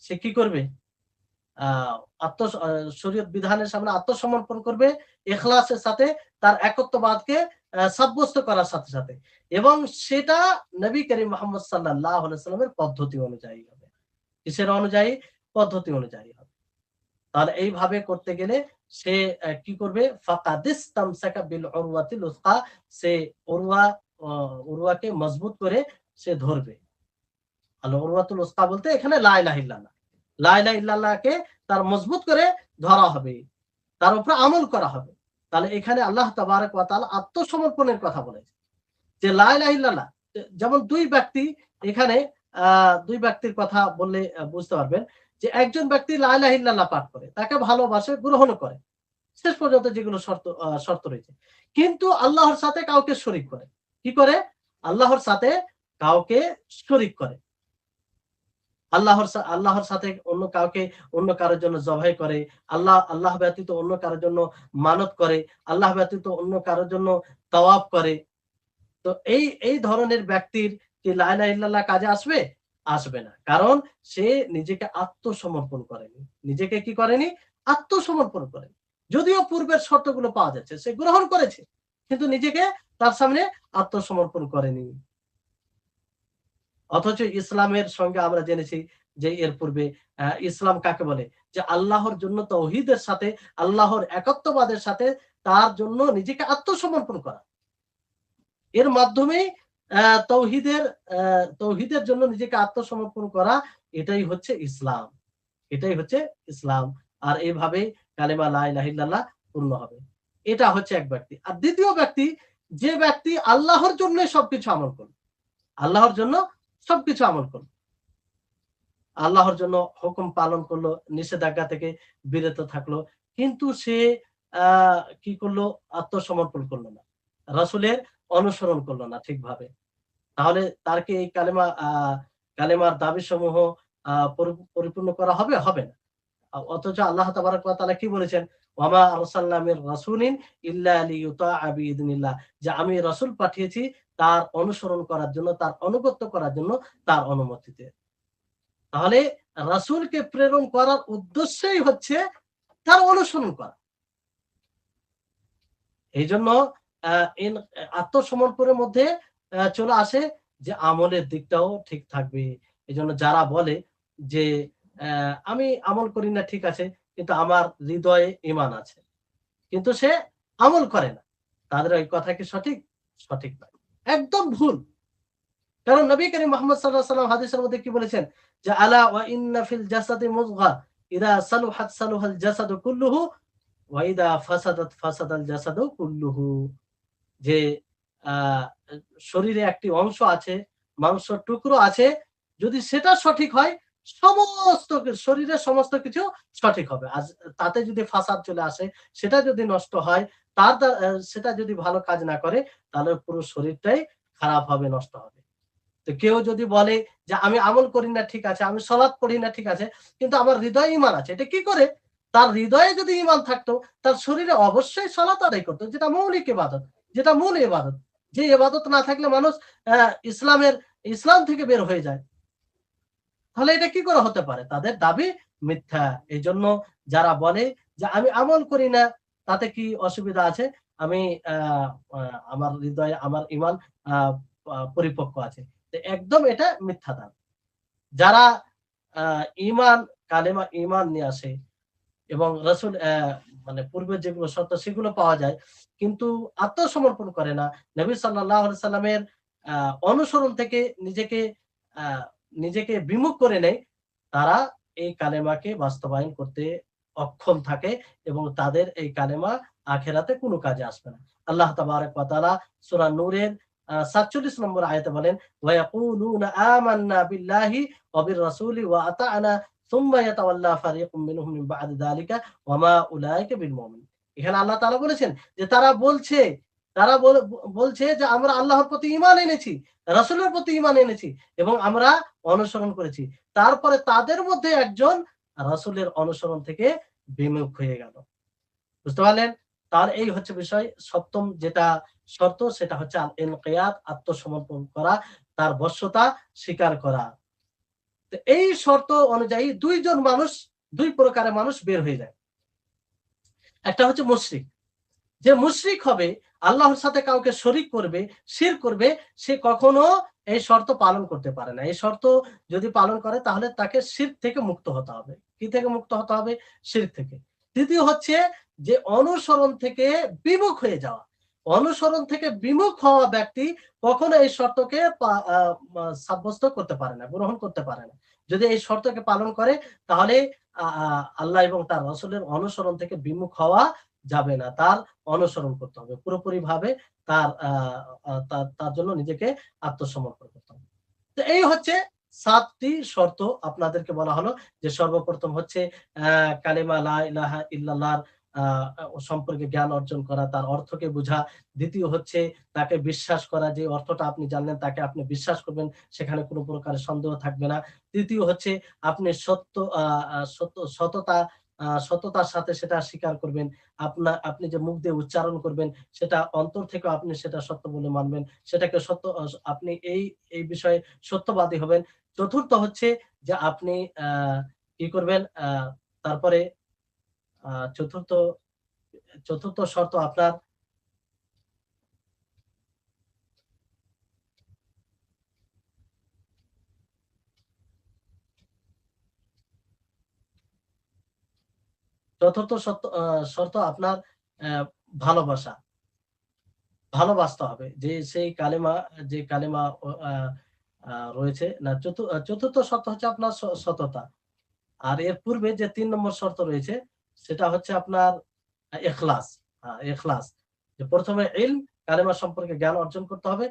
সে কি করবে? শরীয়ত বিধানের সামনে আত্মসমর্পণ করবে, ইখলাসের সাথে তার একত্ববাদকে সাব্যস্ত করার সাথে সাথে, এবং সেটা নবী করিম মুহাম্মদ সাল্লাল্লাহু আলাইহি ওয়াসাল্লামের পদ্ধতি অনুযায়ী হবে। কিসের অনুযায়ী? পদ্ধতি অনুযায়ী হবে। তাহলে এইভাবে করতে গেলে সে কি করবে? ফাকাদিস্তামসাকা বিল উরওয়াতিল উসকা, সে উরওয়াকে মজবুত করে সে ধরবে। আল উরওয়াতুল উসকা বলতে এখানে লা ইলাহা ইল্লাল্লাহ, লা ইলাহা ইল্লাল্লাহকে তার মজবুত করে ধরা হবে, তার উপরে আমল করা হবে। তাহলে এখানে আল্লাহ তাবারক ওয়া তাআলা আত্মসমর্পণের কথা বলেছে যে লা ইলাহা ইল্লাল্লাহ। যেমন দুই ব্যক্তি এখানে দুই ব্যক্তির কথা বললে বুঝতে পারবেন যে একজন ব্যক্তি লা ইলাহা ইল্লাল্লাহ পাঠ করে, তাকে ভালোবাসে, গ্রহণ করে, শেষ পর্যন্ত যেগুলো শর্ত রয়েছে, কিন্তু আল্লাহর সাথে কাউকে শরীক করে। কি করে? আল্লাহর সাথে কাউকে শরীক করে। আল্লাহর সাথে অন্য কাউকে, অন্য কারোর জন্য জবাই করে, আল্লাহ ব্যতীত অন্য কারোর জন্য মানত করে, আল্লাহ ব্যতীত অন্য কারোর জন্য তাওয়াফ করে। তো এই ধরনের ব্যক্তির কি লা ইলাহা ইল্লাল্লাহ কাজে আসবে? আসবে না। কারণ সে নিজেকে আত্মসমর্পণ করেনি। নিজেকে কি করেনি? আত্মসমর্পণ করেনি। যদিও পূর্বের শর্তগুলো পাওয়া যাচ্ছে, সে গ্রহণ করেছে, কিন্তু নিজেকে তার সামনে আত্মসমর্পণ করেনি। অথচ ইসলামের সঙ্গে আমরা জেনেছি যে এর পূর্বে ইসলাম কাকে বলে? যে আল্লাহর জন্য তাওহীদের সাথে, আল্লাহর একত্ববাদের সাথে তার জন্য নিজেকে আত্মসমর্পণ করা। এর মাধ্যমেই তাওহীদের জন্য নিজেকে আত্মসমর্পণ করা, এটাই হচ্ছে ইসলাম। এটাই হচ্ছে ইসলাম। আর এইভাবেই কালেমা লা ইলাহা ইল্লাল্লাহ পূর্ণ হবে। এটা হচ্ছে এক ব্যক্তি। আর দ্বিতীয় ব্যক্তি, যে ব্যক্তি আল্লাহর জন্যই সবকিছু আমল করল। আল্লাহর জন্য সবকিছু আমল করল। আল্লাহর জন্য হুকুম পালন করলো, নিষেধাজ্ঞা থেকে বিরত থাকলো। কিন্তু সে কি করলো? আত্মসমর্পণ করলো না। রাসূলের অনুসরণ করলো না ঠিকভাবে। তাহলে তার কি এই কালেমার দাবিসমূহ পরিপূর্ণ করা হবে? হবে না। অথচ আল্লাহ তাবারাক ওয়া তাআলা কি বলেছেন? ওয়ামা আরসালনা মির রাসূলিন ইল্লা লিইউতাআ বিইذনিল্লাহ, যে আমি রাসূল পাঠিয়েছি তার অনুসরণ করার জন্য, তার আনুগত্য করার জন্য, তার অনুমতিতে। তাহলে রাসূলকে প্রেরণ করার উদ্দেশ্যই হচ্ছে তার অনুসরণ করা। এইজন্য আত্মসমর্পণের মধ্যে চলে আসে যে আমলের দিকটাও ঠিক থাকবে। এজন্য যারা বলে যে আমি আমল করি না, ঠিক আছে, কিন্তু আমার হৃদয়ে ঈমান আছে, কিন্তু সে আমল করে না, তাদের ওই কথা কি সঠিক? সঠিক নয়। একদম ভুল। কারণ নবী করিম মুহাম্মদ সাল্লাল্লাহু আলাইহি ওয়াসাল্লাম হাদিসের মধ্যে কি বলেছেন? যে আলা ওয়া ইন্না ফিল জাসাদি মুযগা ইযা সালুহাত সালুহাল জাসাদু কুল্লুহু ওয়া ইযা ফাসাদাত ফাসাদাল জাসাদু কুল্লুহু। যে আ শরীরে একটি অংশ আছে, মাংসর টুকরো আছে, যদি সেটা সঠিক হয়, শরীরের সমস্ত কিছু সঠিক হবে। আর তাতে যদি ফাসাদ চলে আসে, সেটা যদি নষ্ট হয়, সেটা যদি ভালো কাজ না করে, তাহলে পুরো শরীরটাই খারাপ হবে, নষ্ট হবে। তো কেউ যদি বলে যে আমি আমল করি না, ঠিক আছে, আমি সালাত পড়ি না, ঠিক আছে, কিন্তু আমার হৃদয়ে ঈমান আছে। এটা কি করে? তার হৃদয়ে যদি ঈমান থাকতো, তার শরীরে অবশ্যই সালাত আদায় করত, যেটা মৌলিক ইবাদত, যেটা মূল ইবাদত। যে ইবাদত না থাকলে মানুষ আ ইসলাম থেকে বের হয়ে যায়। তাহলে এটা কি করে হতে পারে? তাদের দাবি মিথ্যা। এজন্য যারা বলে যে আমি আমল করি না, তাতে কি অসুবিধা আছে? আমি আ আ আমার হৃদয়ে আমার ঈমান আ পরিপক্ক আছে। তো একদম এটা মিথ্যা দাবি। যারা আ ঈমান, কালেমা ঈমান নিয়ে আসে এবং রাসূল মানে পূর্বে যেগুলো সত্য সেগুলো পাওয়া যায়, কিন্তু আত্মসমর্পণ করে না। নবী সাল্লাল্লাহু আলাইহি সাল্লামের আ অনুসরণ থেকে আ নিজেকে বিমুখ করে নেয়, তারা এই কালেমাকে বাস্তবায়ন করতে অক্ষম থাকে এবং তাদের এই কালেমা আখিরাতে কোনো কাজে আসবে না। আল্লাহ তাবারাক ওয়া তাআলা সূরা নূরের ৪৭ নম্বর আয়াতে বলেন, ওয়া ইয়াকুলুনা আমান্না বিল্লাহি ওয়া বির রাসূলি ওয়া আতা'না সুম্মা ইয়াতাওয়াল্লা ফারিকুম মিনহুম মিন বা'দি যালিকা ওয়া মা উলাইকা বিল মুমিনিন। এখানে আল্লাহ তাআলা বলেছেন যে তারা বলছে যে আমরা আল্লাহর প্রতি ঈমান এনেছি, রাসূলের প্রতি ঈমান এনেছি এবং আমরা অনুসরণ করেছি। তারপরে তাদের মধ্যে একজন রাসূলের অনুসরণ থেকে বিমুখ হয়ে গেল। বুঝতে পারলেন? তার এই হচ্ছে বিষয়। সপ্তম যেটা শর্ত, সেটা হচ্ছে আল ইনকিয়াদ, আত্মসমর্পণ করা, তার বশ্যতা স্বীকার করা। তো এই শর্ত অনুযায়ী ২ প্রকারের মানুষ বের হয়ে যায়। একটা হচ্ছে মুশরিক। যে মুশরিক হবে, আল্লাহর সাথে কাউকে শরীক করবে, শিরক করবে, সে কখনো এই শর্ত পালন করতে পারে না। এই শর্ত যদি পালন করে, তাহলে তাকে শিরক থেকে মুক্ত হতে হবে। কি থেকে মুক্ত হতে হবে? শিরক থেকে। দ্বিতীয় হচ্ছে যে অনুসরণ থেকে বিমুখ হয়ে যাওয়া। অনুসরণ থেকে বিমুখ হওয়া ব্যক্তি কখনো এই শর্তকে পা আ মা সাব্যস্ত করতে পারে না, গ্রহণ করতে পারে না। যদি এই শর্তকে পালন করে, তাহলে আ আ আল্লাহ এবং তার রাসূলের অনুসরণ থেকে বিমুখ হওয়া যাবে না। তার অনুসরণ করতে হবে। পুরোপুরিভাবে তার আ আ তার তার জন্য নিজেকে আত্মসমর্পণ করতে হবে। তো এই হচ্ছে 7টি শর্ত আপনাদেরকে বলা হলো, যে সর্বপ্রথম হচ্ছে কালেমা লা ইলাহা ইল্লাল্লাহর সম্পর্কে জ্ঞান অর্জন করা, তার অর্থকে বোঝা। দ্বিতীয় হচ্ছে তাকে বিশ্বাস করা, যে অর্থটা আপনি জানলেন তাকে আপনি বিশ্বাস করবেন, সেখানে কোনো প্রকারের সন্দেহ থাকবে না। তৃতীয় হচ্ছে আপনি সত্য আ আ সত্য সততা সততার সাথে সেটা স্বীকার করবেন। আপনি যে মুখ দিয়ে উচ্চারণ করবেন, সেটা অন্তর থেকেও আপনি সেটা সত্য বলে মানবেন। সেটাকে সত্য আপনি এই বিষয়ে সত্যবাদী হবেন। চতুর্থ হচ্ছে যে আপনি কি করবেন, তারপরে আ চতুর্থ চতুর্থ শর্ত আপনার চতুর্থ শর্ত আপনার অ্যা ভালোবাসা। ভালোবাসতে হবে। যে সেই কালেমা ও আ আ রয়েছে না, চতুর্থ শর্ত হচ্ছে আপনার সততা। আর এর পূর্বে যে ৩ নম্বর শর্ত রয়েছে, সেটা হচ্ছে আপনার ইখলাস। ইখলাস। যে ১ম এ ইলম, কালেমা সম্পর্কে জ্ঞান অর্জন করতে হবে।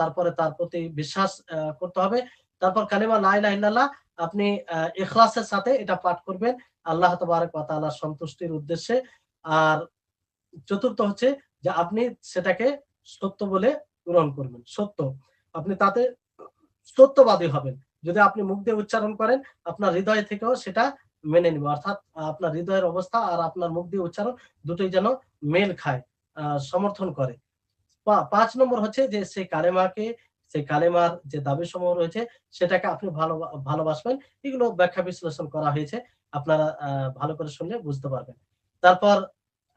তারপরে তার প্রতি বিশ্বাস করতে হবে। তারপর কালেমা লা ইলাহা ইল্লাল্লাহ আপনি ইখলাসের সাথে এটা পাঠ করবেন আল্লাহ তাবারাক ওয়া তাআলার সন্তুষ্টির উদ্দেশ্যে। আর চতুর্থ হচ্ছে যে আপনি সেটাকে সত্য বলে গ্রহণ করবেন। সত্য। আপনি তাতে সত্যবাদী হবেন। যদি আপনি মুখ দিয়ে উচ্চারণ করেন, আপনার হৃদয় থেকেও সেটা মেনে নিবে। অর্থাৎ আপনার হৃদয়ের অবস্থা আর আপনার মুখ দিয়ে উচ্চারণ দুটোই যেন মেল খায়, আ সমর্থন করে। ৫ নম্বর হচ্ছে যে সেই কালেমার যে দাবিসমূহ রয়েছে সেটাকে আপনি ভালোবাসবেন। এগুলো ব্যাখ্যা বিশ্লেষণ করা হয়েছে। আপনারা ভালো করে শুনলে বুঝতে পারবেন। তারপর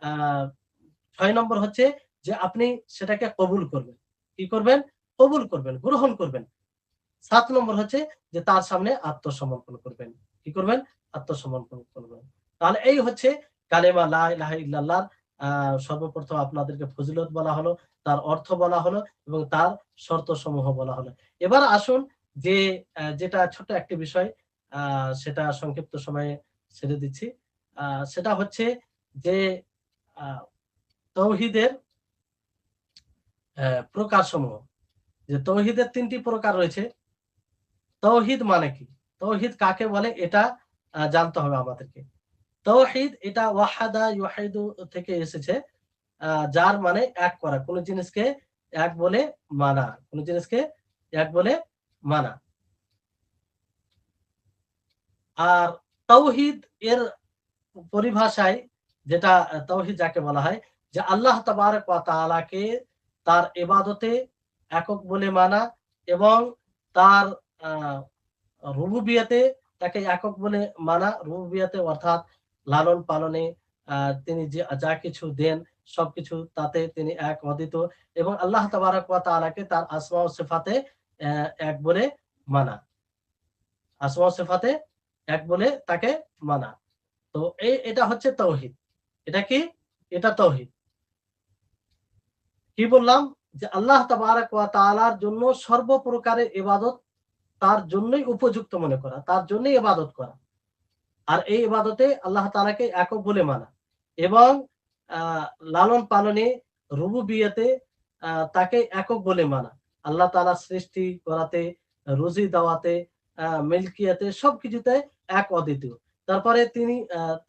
আ ৬ নম্বর হচ্ছে যে আপনি সেটাকে কবুল করবেন। কি করবেন? কবুল করবেন, গ্রহণ করবেন। ৭ নম্বর হচ্ছে যে তার সামনে আত্মসমর্পণ করবেন। কি করবেন? আত্মসমর্পণ করবেন। তাহলে এই হচ্ছে কালেমা লা ইলাহা ইল্লাল্লাহর আ সর্বপ্রথম আপনাদেরকে ফজিলত বলা হলো, তার অর্থ বলা হলো এবং তার শর্তসমূহ বলা হলো। এবার আসুন যে যেটা ছোট্ট একটি বিষয়, আ সেটা সংক্ষিপ্ত সময়ে ছেড়ে দিচ্ছি। আ সেটা হচ্ছে যে আ তৌহিদের প্রকারসমূহ। যে তৌহিদের ৩ টি প্রকার রয়েছে। তাওহীদ মানে কি? তাওহীদ কাকে বলে এটা জানতে হবে আমাদেরকে। তাওহীদ এটা ওয়াহাদা ইউহিদু থেকে এসেছে। যার মানে এক করা। কোন জিনিসকে এক বলে মানা। কোন জিনিসকে এক বলে মানা। আর তাওহীদ এর পরিভাষায় যেটা তাওহীদ যাকে বলা হয়, যে আল্লাহ তাবারাক ওয়া তাআলাকে তার ইবাদতে একক বলে মানা এবং তার আ রুবুবিয়াতে তাকে একক বলে মানা। রুবুবিয়াতে অর্থাৎ লালন পালনে তিনি যা কিছু দেন সবকিছু তাতে তিনি এক অদ্বিতীয় এবং আল্লাহ তাবারাক ওয়া তাআলাকে তার আসমা ও সিফাতে এক বলে মানা। আসমা ও সিফাতে এক বলে তাকে মানা। তো এটা হচ্ছে তাওহীদ। এটা কি? এটা তাওহীদ। কি বললাম? যে আল্লাহ তাবারাক ওয়া তাআলার জন্য সর্বপ্রকারের ইবাদত তার জন্যই উপযুক্ত মনে করা। তার জন্যই ইবাদত করা। আর এই ইবাদতে আল্লাহ তাআলাকে একক বলে মানা এবং আ লালন পালনে রুবুবিয়তে তাকে একক বলে মানা। আল্লাহ তাআলা সৃষ্টি করাতে, রুজি দেওয়াতে, মিলকিয়াতে সবকিছুতে এক অদ্বিতীয়। তারপরে তিনি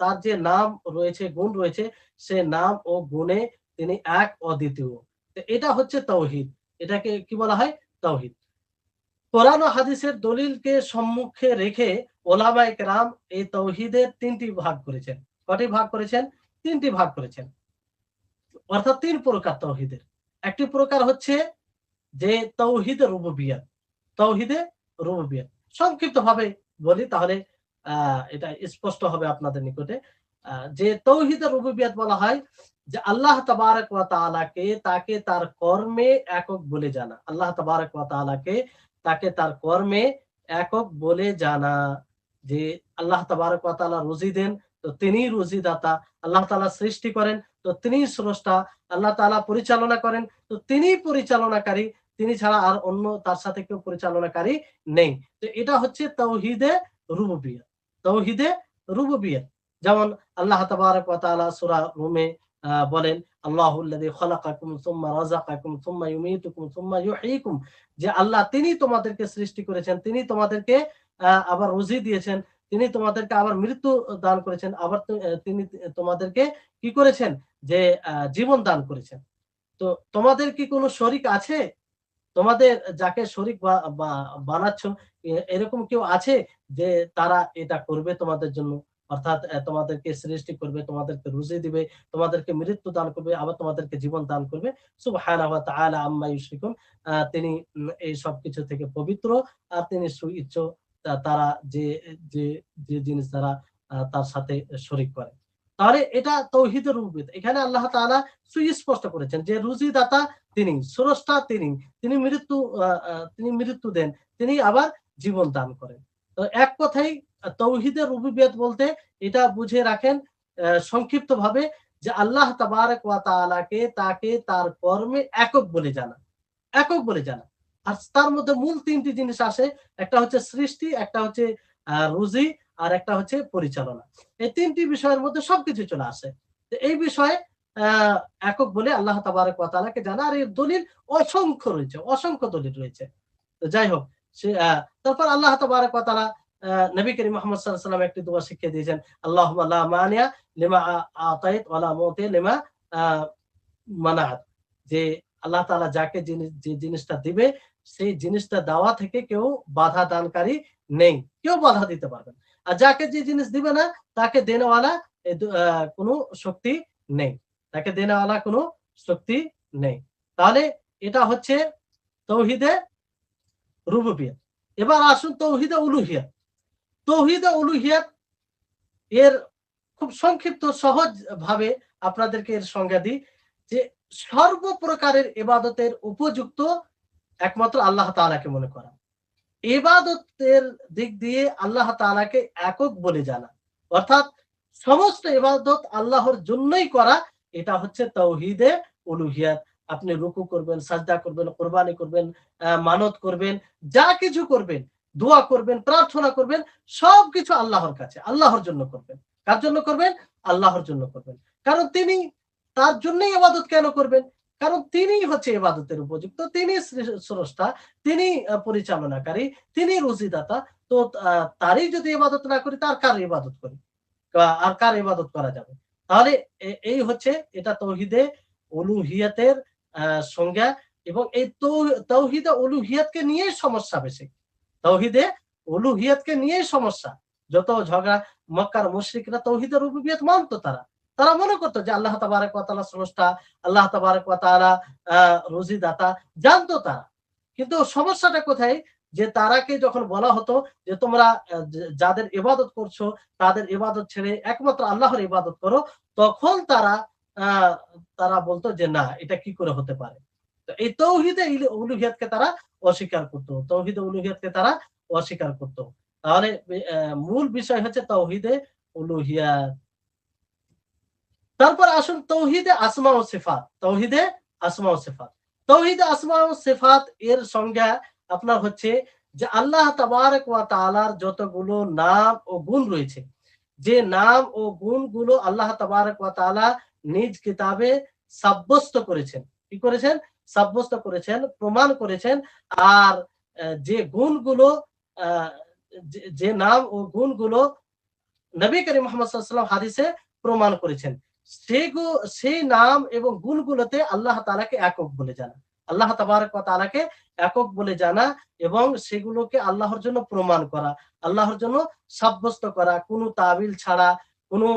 তার যে নাম রয়েছে, গুণ রয়েছে, সে নাম ও গুণে তিনি এক অদ্বিতীয়। তো এটা হচ্ছে তাওহীদ। এটাকে কি বলা হয়? তাওহীদ। কোরআন ও হাদিসের দলিলকে সম্মুখে রেখে ওলামায়ে কেরাম এই তাওহীদের ৩ টি ভাগ করেছেন। কয়টি ভাগ করেছেন? ৩ টি ভাগ করেছেন। অর্থাৎ ৩ প্রকার তাওহীদের। একটি প্রকার হচ্ছে যে তাওহীদে রুবুবিয়্যাত। তাওহীদে রুবুবিয়্যাত। সংক্ষিপ্তভাবে বলি তাহলে আ এটা স্পষ্ট হবে আপনাদের নিকটে। যে তাওহীদে রুবুবিয়্যাত বলা হয় যে আল্লাহ তাবারাক ওয়া তাআলাকে তাকে তার কর্মে একক বলে জানা। আল্লাহ তাবারাক ওয়া তাআলাকে তাকে তার কর্মে একক বলে জানা। যে আল্লাহ তাবারাক ওয়া তাআলা রুজি দেন, তো তিনিই রুজিদাতা। আল্লাহ তাআলা সৃষ্টি করেন, তো তিনিই স্রষ্টা। আল্লাহ তাআলা পরিচালনা করেন, তো তিনিই পরিচালনাকারী। তিনি ছাড়া আর অন্য তার সাথে কেউ পরিচালনাকারী নেই। তো এটা হচ্ছে তাওহীদে রুবুবিয়্যাত। তাওহীদে রুবুবিয়্যাত। যেমন আল্লাহ তাবারাক ওয়া তাআলা সূরা রুমে বলেন আল্লাহুল্লাযী খালাকাকুম সুম্মা রাযাকাকুম সুম্মা ইউমীতুকুম সুম্মা ইউহয়ীকুম, যে আল্লাহ তিনি তোমাদেরকে সৃষ্টি করেছেন, তিনি তোমাদেরকে আবার রুজি দিয়েছেন, তিনি তোমাদেরকে আবার মৃত্যু দান করেছেন, আবার তিনি তোমাদেরকে কি করেছেন, যে জীবন দান করেছেন। তো তোমাদের কি কোনো শরীক আছে? তোমাদের যাকে শরীক বানাচ্ছ, এরকম কেউ আছে যে তারা এটা করবে তোমাদের জন্য? অর্থাৎ তোমাদেরকে সৃষ্টি করবে, তোমাদেরকে রুজি দিবে, তোমাদেরকে মৃত্যু দান করবে, আবার তোমাদেরকে জীবন দান করবে। সুবহানাহু ওয়া তাআলা আম্মা ইউশরিকুন। তিনি এই সবকিছু থেকে পবিত্র, আর তিনি সুইচ্ছ তারা যে যে যে জিনিস দ্বারা তার সাথে শরীক করে। তাহলে এটা তাওহীদের রুবুবিয়্যাত। এখানে আল্লাহ তাআলা সুস্পষ্ট করেছেন যে রুজি দাতা তিনি, স্রষ্টা তিনি, তিনি মৃত্যু দেন, তিনি আবার জীবন দান করেন। তো এক কথায় তাওহীদের রুবুবিয়্যাত বলতে এটা বুঝে রাখেন সংক্ষিপ্তভাবে, যে আল্লাহ তাবারক ওয়া তাআলাকে তাকে তার কর্মে একক বলে জানা, একক বলে জানা। আর তার মধ্যে মূল ৩ টি জিনিস আসে। একটা হচ্ছে সৃষ্টি, একটা হচ্ছে রুজি, আর একটা হচ্ছে পরিচালনা। এই ৩ টি বিষয়ের মধ্যে সবকিছু চলে আসে। তো এই বিষয়ে আ একক বলে আল্লাহ তাবারক ওয়া তাআলাকে জানা। আর এর দলিল অসংখ্য রয়েছে, অসংখ্য দলিল রয়েছে। তো যাই হোক, সে তারপর আল্লাহ তাবারক ওয়া তাআলা নবী করিম মুহাম্মদ সাল্লাল্লাহু আলাইহি ওয়াসাল্লাম একটি দোয়া শিখিয়ে দিয়েছেন, আল্লাহুম্মা লা মানিয়া লিমা আতাইত ওয়া লা মুতি লিমা আ মানাআত, যে আল্লাহ তাআলা যাকে যে জিনিসটা দিবে, সেই জিনিসটা দেওয়া থেকে কেউ বাধা দানকারী নেই। কেউ বাধা দিতে পারবে না। আর যাকে যে জিনিস দিবে না, তাকে দেনেওয়ালা কোনো শক্তি নেই। তাকে দেনেওয়ালা কোনো শক্তি নেই। তাহলে এটা হচ্ছে তাওহীদে রুবুবিয়্যাত। এবার আসুন তাওহীদে উলুহিয়াত। তাওহীদে উলুহিয়াত এর খুব সংক্ষিপ্ত সহজ ভাবে আপনাদেরকে এর সংজ্ঞা দিই, যে সর্বপ্রকারের ইবাদতের উপযুক্ত একমাত্র আল্লাহ তাআলাকে মনে করা। ইবাদতের দিক দিয়ে আল্লাহ তাআলাকে একক বলে জানা। অর্থাৎ সমস্ত ইবাদত আল্লাহর জন্যই করা, এটা হচ্ছে তাওহীদে উলুহিয়াত। আপনি রুকু করবেন, সাজদা করবেন, কুরবানি করবেন, মানত করবেন, যা কিছু করবেন, দোয়া করবেন, প্রার্থনা করবেন, সবকিছু আল্লাহর কাছে, আল্লাহর জন্য করবেন। কার জন্য করবেন? আল্লাহর জন্য করবেন। কারণ তিনি, তার জন্যই ইবাদত কেন করবেন? কারণ তিনিই হচ্ছে ইবাদতের উপযুক্ত, তিনি স্রষ্টা, তিনি পরিচালনাকারী, তিনি রুজিদাতা। তো তারই যদি ইবাদত না করি, তার কার ইবাদত করি? আর কার ইবাদত করা যাবে? তাহলে এই হচ্ছে এটা তাওহীদে উলুহিয়াতের আ সংজ্ঞা। এবং এই তাওহীদে উলুহিয়াতকে নিয়েই সমস্যা বেশি। তাওহীদে উলুহিয়াতকে নিয়েই সমস্যা। যত ঝগড়া, মক্কার মুশরিকরা তাওহীদে রুবুবিয়ত মানত তারা। তারা মনে করত যে আল্লাহ তাবারক ওয়া তাআলা স্রষ্টা, আল্লাহ তাবারক ওয়া তাআলা রুজিদাতা, জানতো তারা। কিন্তু সমস্যাটা কোথায়? যে তারাকে যখন বলা হতো যে তোমরা যাদের ইবাদত করছো, তাদের ইবাদত ছেড়ে একমাত্র আল্লাহর ইবাদত করো, তখন আ তারা বলতো যে না, এটা কি করে হতে পারে? তো এই তাওহীদে উলুহিয়াতকে তারা অস্বীকার করত। তাওহীদে উলুহিয়াতকে তারা অস্বীকার করত। তাহলে মূল বিষয় হচ্ছে তাওহীদে উলুহিয়াত। তারপর আসুন তাওহীদে আসমা ও সিফাত। তাওহীদে আসমা ও সিফাত। তাওহীদে আসমা ও সিফাত এর সংজ্ঞা আপনার হচ্ছে যে আল্লাহ তাবারক ওয়া তাআলার যতগুলো নাম ও গুণ রয়েছে, যে নাম ও গুণগুলো আল্লাহ তাবারক ওয়া তাআলা নিজ কিতাবে সাব্যস্ত করেছেন। কি করেছেন? সাব্যস্ত করেছেন, প্রমাণ করেছেন। আর যে গুণগুলো, আ যে নাম ও গুণগুলো নবী করিম মুহাম্মদ সাল্লাল্লাহু আলাইহি ওয়াসাল্লাম হাদিসে প্রমাণ করেছেন, সেই নাম এবং গুণগুলোতে আল্লাহ তাআলাকে একক বলে জানা। আল্লাহ তাবারক ওয়া তাআলাকে একক বলে জানা এবং সেগুলোকে আল্লাহর জন্য প্রমাণ করা, আল্লাহর জন্য সাব্যস্ত করা, কোনো তাবিল ছাড়া, কোনো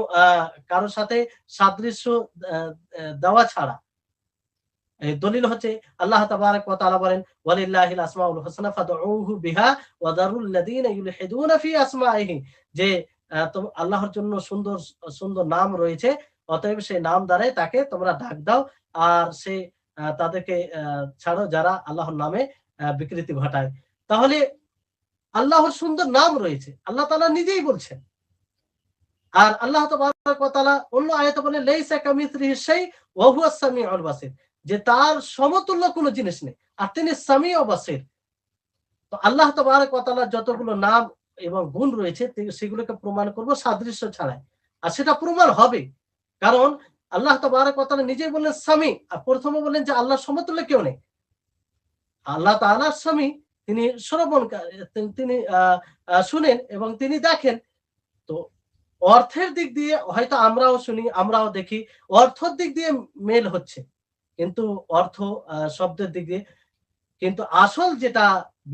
কারো সাথে সাদৃশ্য আ আ দেওয়া ছাড়া। এই দলিল হচ্ছে আল্লাহ তাবারক ওয়া তাআলা বলেন, ওয়ালিল্লাহিল আসমাউল হুসনা ফাদউহু বিহা ওয়া যারুল লাযিনা ইউলহিদুনা ফি আসমাইহি, যে আল্লাহর জন্য সুন্দর সুন্দর নাম রয়েছে, অতএব সেই নাম দ্বারাই তাকে তোমরা ডাক দাও। আর সে তাদেরকে ছাড়ো যারা আল্লাহর নামে বিকৃতি ঘটায়। তাহলে আল্লাহর সুন্দর নাম রয়েছে, আল্লাহ তাআলা নিজেই বলছেন। আর আল্লাহ তাবারক ওয়া তাআলা অন্য আয়াতে বলেন, লাইসা কামিসলিহি শাই ওয়া হুয়াস সামিউল বাসির, যে তার সমতুল্য কোনো জিনিস নেই, আর তিনি সামি ও বাসির। তো আল্লাহ তাবারক ওয়া তাআলার যতগুলো নাম এবং গুণ রয়েছে, সেগুলোকে প্রমাণ করব সাদৃশ্য ছাড়াই। আর সেটা প্রমাণ হবে। কারণ আল্লাহ তাবারক ওয়া তাআলা নিজেই বললেন সামি, আর প্রথমে বললেন যে আল্লাহর সমতুল্য কেউ নেই। আল্লাহ তাআলার স্বামী, তিনি শ্রবণকারী, তিনি শুনেন এবং তিনি দেখেন। তো অর্থের দিক দিয়ে হয়তো আমরাও শুনি, আমরাও দেখি, অর্থের দিক দিয়ে মেল হচ্ছে। কিন্তু অর্থ শব্দের দিক দিয়ে, কিন্তু আসল যেটা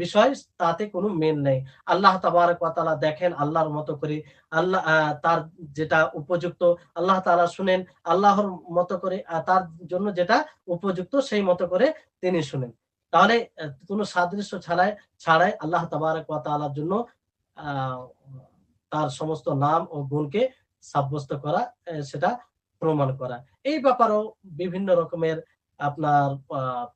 বিষয় তাতে কোনো মিল নেই। আল্লাহ তাবারক ওয়া তাআলা দেখেন আল্লাহর মতো করে, আল্লাহ তার যেটা উপযুক্ত আল্লাহ তাআলা শুনেন আল্লাহর মতো করে, তার জন্য যেটা উপযুক্ত সেই মতো করে তিনি শুনেন। তাহলে কোনো সাদৃশ্য ছাড়াই আল্লাহ তাবারক ওয়া তাআলার জন্য আ তার সমস্ত নাম ও গুণকে সাব্যস্ত করা, সেটা প্রমাণ করা। এই ব্যাপারেও বিভিন্ন রকমের আপনার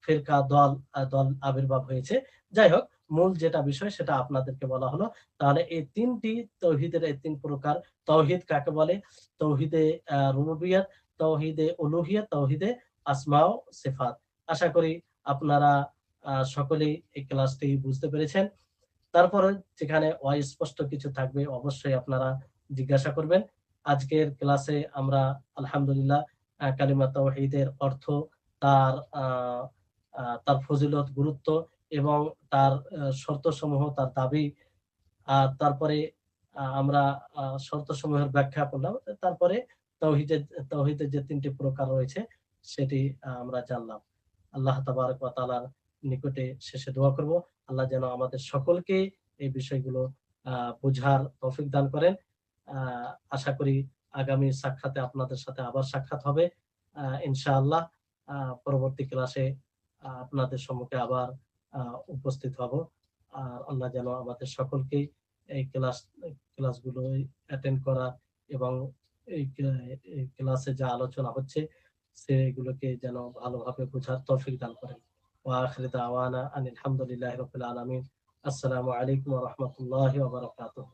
ফিরকা দল আবির্ভাব হয়েছে। যাই হোক, মূল যেটা বিষয় সেটা আপনাদেরকে বলা হলো। তাহলে এই ৩ টি তাওহীদের এই ৩ প্রকার। তাওহীদ কাকে বলে? তাওহীদে রুবুবিয়্যাত, তাওহীদে উলুহিয়্যাত, তাওহীদে আসমা ও সিফাত। আশা করি আপনারা সকলেই এই ক্লাসটি বুঝতে পেরেছেন। তারপরে যেখানে অস্পষ্ট কিছু থাকবে অবশ্যই আপনারা জিজ্ঞাসা করবেন। আজকের ক্লাসে আমরা আলহামদুলিল্লাহ কালিমা তাওহীদের অর্থ, তার আ আ তার ফজিলত, গুরুত্ব এবং তার শর্তসমূহ, তার দাবি, তারপরে আমরা শর্তসমূহের ব্যাখ্যা করলাম। তারপরে তাওহীদের তাওহীদের যে ৩ টি প্রকার রয়েছে সেটি আমরা জানলাম। আল্লাহ তাবারক ওয়া তাআলার নিকটে শেষে দোয়া করব। আল্লাহ যেন আমাদের সকলকে এই বিষয়গুলো বুঝার তৌফিক দান করেন। আ আশা করি আগামী সাক্ষাতে আপনাদের সাথে আবার সাক্ষাৎ হবে। ইনশাআল্লাহ পরবর্তী ক্লাসে আপনাদের সম্মুখে আবার উপস্থিত হব। আল্লাহ যেন আমাদের সকলকেই এই ক্লাসগুলো অ্যাটেন্ড করা এবং এই ক্লাসে যা আলোচনা হচ্ছে সেগুলোকে যেন ভালোভাবে বোঝার তৌফিক দান করেন। ওয়া আখিরু দাওয়ানা আনিল হামদুলিল্লাহি রাব্বিল আলামিন। আসসালামু আলাইকুম ওয়া রাহমাতুল্লাহি ওয়া বারাকাতুহু।